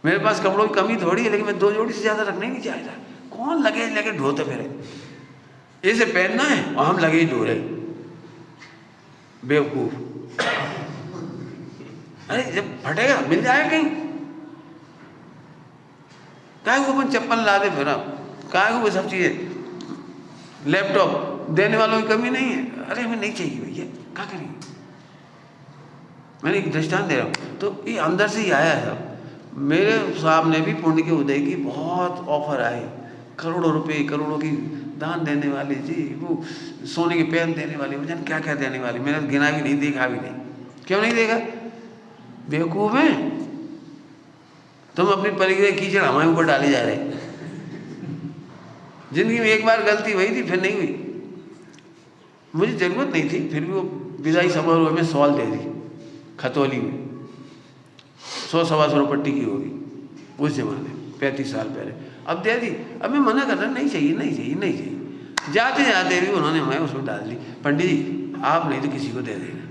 मेरे पास कपड़ों की कमी थोड़ी है, लेकिन मैं 2 जोड़ी से ज़्यादा रखना ही नहीं चाहता। कौन लगे ढोते फिरे, इसे पहनना है और हम लगे ही ढो रहे, बेवकूफ। अरे जब फटेगा मिल जाएगा कहीं, काहे को अपन चप्पल ला दे, फिर आप काहे को वो सब चीजें, लैपटॉप देने वालों की कमी नहीं है, अरे हमें नहीं चाहिए भैया, क्या करेंगे। मैंने एक दृष्टांत दे रहा हूँ, तो ये अंदर से ही आया है। मेरे सामने भी पुण्य के उदय की बहुत ऑफर आए, करोड़ों रुपए, करोड़ों की दान देने वाले जी, वो सोने के पेन देने वाले, वो जान क्या क्या देने वाले, मैंने गिना भी नहीं, देखा भी नहीं। क्यों नहीं देखा, बेवकूफ़ है तुम, अपनी परिग्रह कीचड़ हमारे ऊपर डाले जा रहे। जिंदगी में एक बार गलती हुई थी, फिर नहीं हुई, मुझे ज़रूरत नहीं थी, फिर भी वो विदाई समारोह में सॉल दे दी खतौली में, 100-125 रुपये पट्टी की होगी उस जमाने 35 साल पहले। अब दे दी। अब मैं मना कर रहा, नहीं चाहिए नहीं चाहिए नहीं चाहिए। जाते जाते भी उन्होंने हमें उसमें डाल दी, पंडित जी आप नहीं तो किसी को दे देना।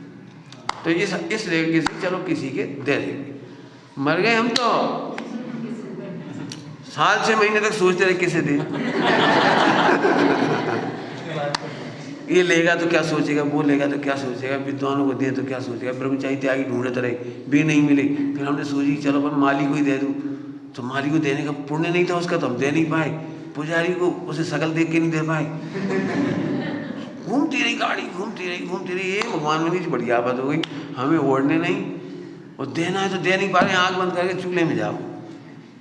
तो इस लेके से चलो किसी के दे देंगे। मर गए हम तो साल 6 महीने तक सोचते रहे किसे दे। ये लेगा तो क्या सोचेगा, वो लेगा तो क्या सोचेगा, विद्वानों को दे तो क्या सोचेगा, ब्रह्मचारी त्यागी ढूंढते रहे भी नहीं मिले। फिर हमने सोची चलो अपन माली को ही दे दूँ, तो माली को देने का पुण्य नहीं था उसका, तो हम दे नहीं पाए। पुजारी को उसे शकल देख के नहीं दे पाए। घूमती रही गाड़ी, घूमती रही। ये भगवान में भी बड़ी आफत हो गई, हमें ओढ़ने नहीं और देना है तो दे नहीं पा रहे, आँख बंद करके चूल्हे में जाओ।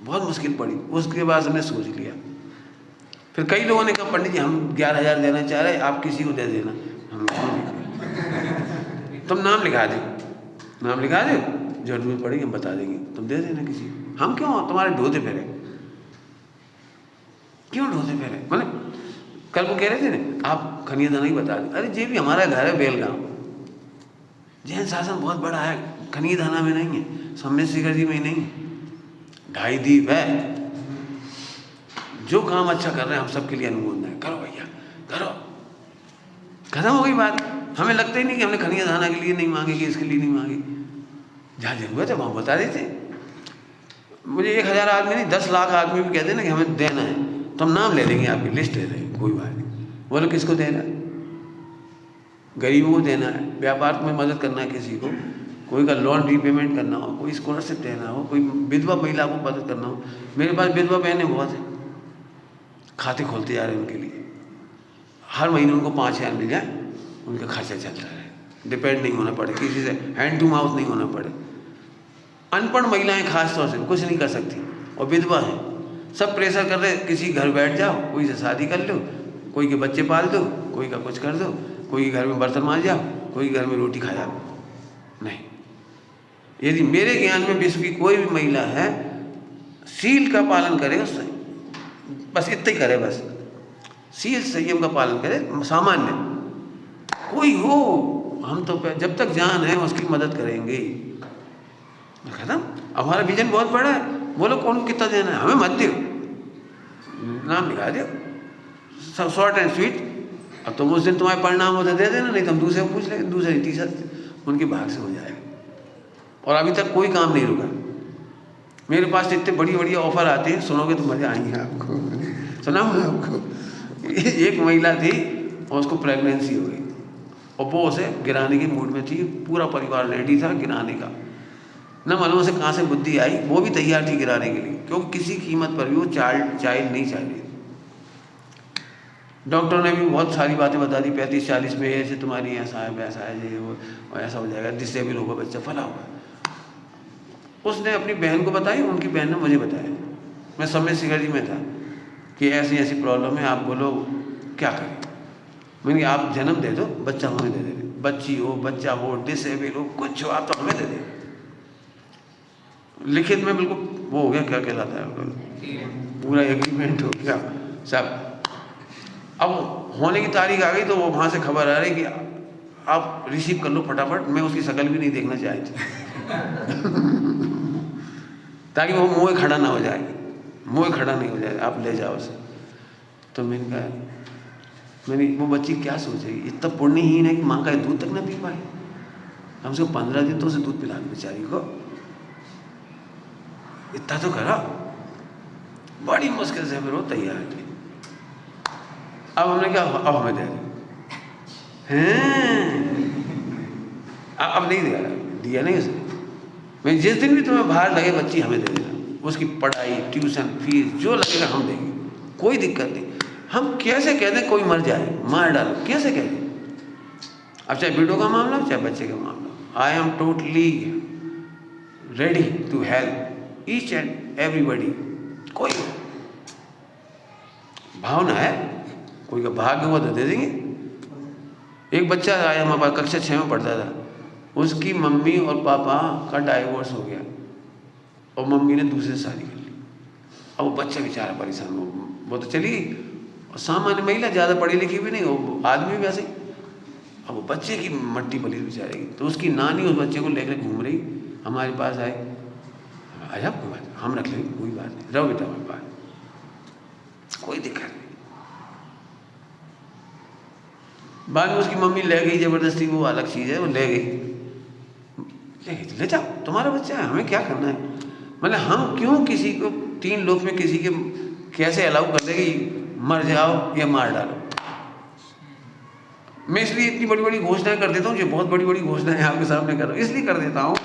बहुत मुश्किल पड़ी। उसके बाद हमने सोच लिया। फिर कई लोगों ने कहा पंडित जी हम 11,000 देना चाह रहे, आप किसी को दे देना। हम तुम नाम लिखा दो, जरूरत पड़ेगी हम बता देंगे, तुम दे देना किसी को। हम क्यों तुम्हारे ढोते फेरे, क्यों ढोते फेरे? मतलब कल को कह रहे थे ना आप खनियादाना ही बता दें। अरे ये भी हमारा घर है बेलगांव, जैन शासन बहुत बड़ा है, खनियादाना में नहीं है, सम्मेद जी में नहीं है, 2.5 द्वीप है। जो काम अच्छा कर रहे हैं हम सबके लिए अनुमोदन है, करो भैया करो, खत्म हो गई बात। हमें लगता ही नहीं कि हमने खनियादाना के लिए नहीं मांगे कि इसके लिए नहीं मांगे। जहाँ जरूरत है वहाँ बता देते। मुझे 1,000 आदमी नहीं 10 लाख आदमी भी कहते ना कि हमें देना है, तो हम नाम ले लेंगे, आपकी लिस्ट ले लेंगे, कोई बात नहीं। बोलो किसको देना है? गरीबों को देना है, व्यापार में मदद करना है किसी को, कोई का लोन रीपेमेंट करना हो, कोई स्कॉलरशिप देना हो, कोई विधवा महिला को मदद करना हो। मेरे पास विधवा बहनें बहुत हैं, खाते खोलते जा रहे हैं उनके लिए, हर महीने उनको 5,000 मिल जाए, उनका खर्चा चलता रहे, डिपेंड नहीं होना पड़े किसी से, हैंड टू माउथ नहीं होना पड़े। अनपढ़ महिलाएं खास तौर से कुछ नहीं कर सकती और विधवा हैं, सब प्रेशर कर रहे किसी घर बैठ जाओ, कोई से शादी कर लो, कोई के बच्चे पाल दो, कोई का कुछ कर दो, कोई घर में बर्तन मांज जाओ, कोई घर में रोटी खा जाओ। नहीं, यदि मेरे ज्ञान में विश्व की कोई भी महिला है सील का पालन करे, उससे बस इतना ही करे, बस सील संयम का पालन करे, सामान्य कोई हो, हम तो जब तक जान है उसकी मदद करेंगे। खत्म। हमारा विजन बहुत बड़ा है। बोलो कौन कितना देना है, हमें मत दो, नाम लिखा दो, शॉर्ट एंड स्वीट। अब तुम उस दिन तुम्हारे परिणाम हो तो दे देना, नहीं तो हम दूसरे को पूछ लेंगे, दूसरे तीसरा उनके भाग से हो जाएगा। और अभी तक कोई काम नहीं रुका। मेरे पास इतने बड़ी ऑफर आते हैं, सुनोगे तो मजा आएंगे आपको। सुनाऊँ आपको? एक महिला थी और उसको प्रेगनेंसी हो गई और वो उसे गिराने के मूड में थी, पूरा परिवार रेडी था गिराने का। न मालूम से कहाँ से बुद्धि आई, वो भी तैयार थी गिराने के लिए, क्योंकि किसी कीमत पर भी वो चाइल्ड नहीं चाह रही। डॉक्टर ने भी बहुत सारी बातें बता दी, 35-40 में ऐसे तुम्हारी ऐसा है वैसा है, ये वो ऐसा हो जाएगा, डिसेबल होगा बच्चा, फला होगा। उसने अपनी बहन को बताई, उनकी बहन ने मुझे बताया, मैं सम्मेद जी में था, कि ऐसी ऐसी प्रॉब्लम है, आप बोलो क्या करें। मैंने आप जन्म दे दो, बच्चा हमें दे दे, बच्ची हो बच्चा हो डिसेबल हो कुछ हो, आप तो हमें दे दे। लिखित में बिल्कुल वो हो गया, क्या कहलाता है, पूरा एग्रीमेंट हो गया सब। अब होने की तारीख आ गई तो वो वहाँ से खबर आ रही कि आप रिसीव कर लो फटाफट। मैं उसकी शक्ल भी नहीं देखना चाहती ताकि वो मुँह खड़ा ना हो जाए, मुँह खड़ा नहीं हो जाए, आप ले जाओ उसे। तो मैंने कहा वो बच्ची क्या सोचेगी, इतना पुण्यहीन है कि माँ का दूध तक ना पी पाए। कम से कम 15 दिन तो उसे दूध पिला दो बेचारी को, इतना तो करा। बड़ी मुश्किल से फिर वो तैयार थी। अब हमने कहा अब हमें दे हैं, अब नहीं दिया नहीं उसे। मैं जिस दिन भी तुम्हें बाहर लगे बच्ची हमें दे देना, उसकी पढ़ाई ट्यूशन फीस जो लगेगा हम देंगे, कोई दिक्कत नहीं। हम कैसे कह दें कोई मर जाए, मार डालो, कैसे कह दें? अब चाहे बेटों का मामला हो चाहे बच्चे का मामला, I am totally ready to help each and everybody. कोई भावना है, कोई का भाग्य हुआ तो दे देंगे। एक बच्चा आया हमारे पास, कक्षा 6 में पढ़ता था, उसकी मम्मी और पापा का डाइवोर्स हो गया और मम्मी ने दूसरे से शादी कर ली। अब वो बच्चा बेचारा परेशान हो, वो तो चली गई। और सामान्य महिला, ज़्यादा पढ़ी लिखी भी नहीं, वो आदमी भी वैसे ही। अब वो बच्चे की मट्टी पली बेचारेगी, तो उसकी नानी उस बच्चे को लेकर घूम रही, हमारे पास आए, आया कोई बात, हम रख लेंगे, कोई बात नहीं, रहो बेटा हमारे पास, कोई दिक्कत नहीं। बाद में उसकी मम्मी ले गई जबरदस्ती, वो अलग चीज़ है, वो ले गई, ले जाओ तुम्हारा बच्चा है, हमें क्या करना है। मतलब हम क्यों किसी को 3 लोग में किसी के कैसे अलाउ कर दे कि मर जाओ या मार डालो। मैं इसलिए इतनी बड़ी बड़ी घोषणाएं कर देता हूँ, जो बहुत बड़ी बड़ी घोषणाएं आपके सामने कर रहा हूँ, इसलिए कर देता हूँ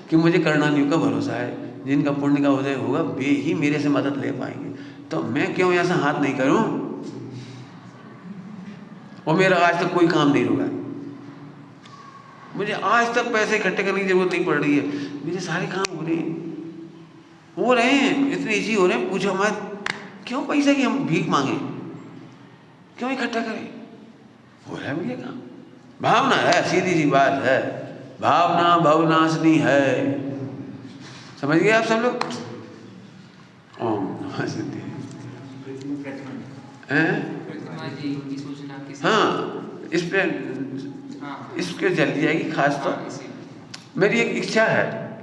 कि मुझे करणानियों का भरोसा है, जिनका पुण्य का उदय होगा वे ही मेरे से मदद ले पाएंगे, तो मैं क्यों ऐसा हाथ नहीं करूँ। और मेरा आज तक कोई काम नहीं रुका, मुझे आज तक पैसे इकट्ठे करने की जरूरत नहीं पड़ रही है, मेरे सारे काम हो रहे हैं, इतने ईजी हो रहे हैं, पूछो मत क्यों पैसे की हम भीख मांगे, क्यों इकट्ठा करें, हो रहा है मुझे काम। भावना है, सीधी सी बात है, भावना भवनाशनी है, समझ गए आप सब लोग। ओम नमः सिद्धि। हाँ, इस पे जल्दी जाएगी खास तो। मेरी एक इच्छा है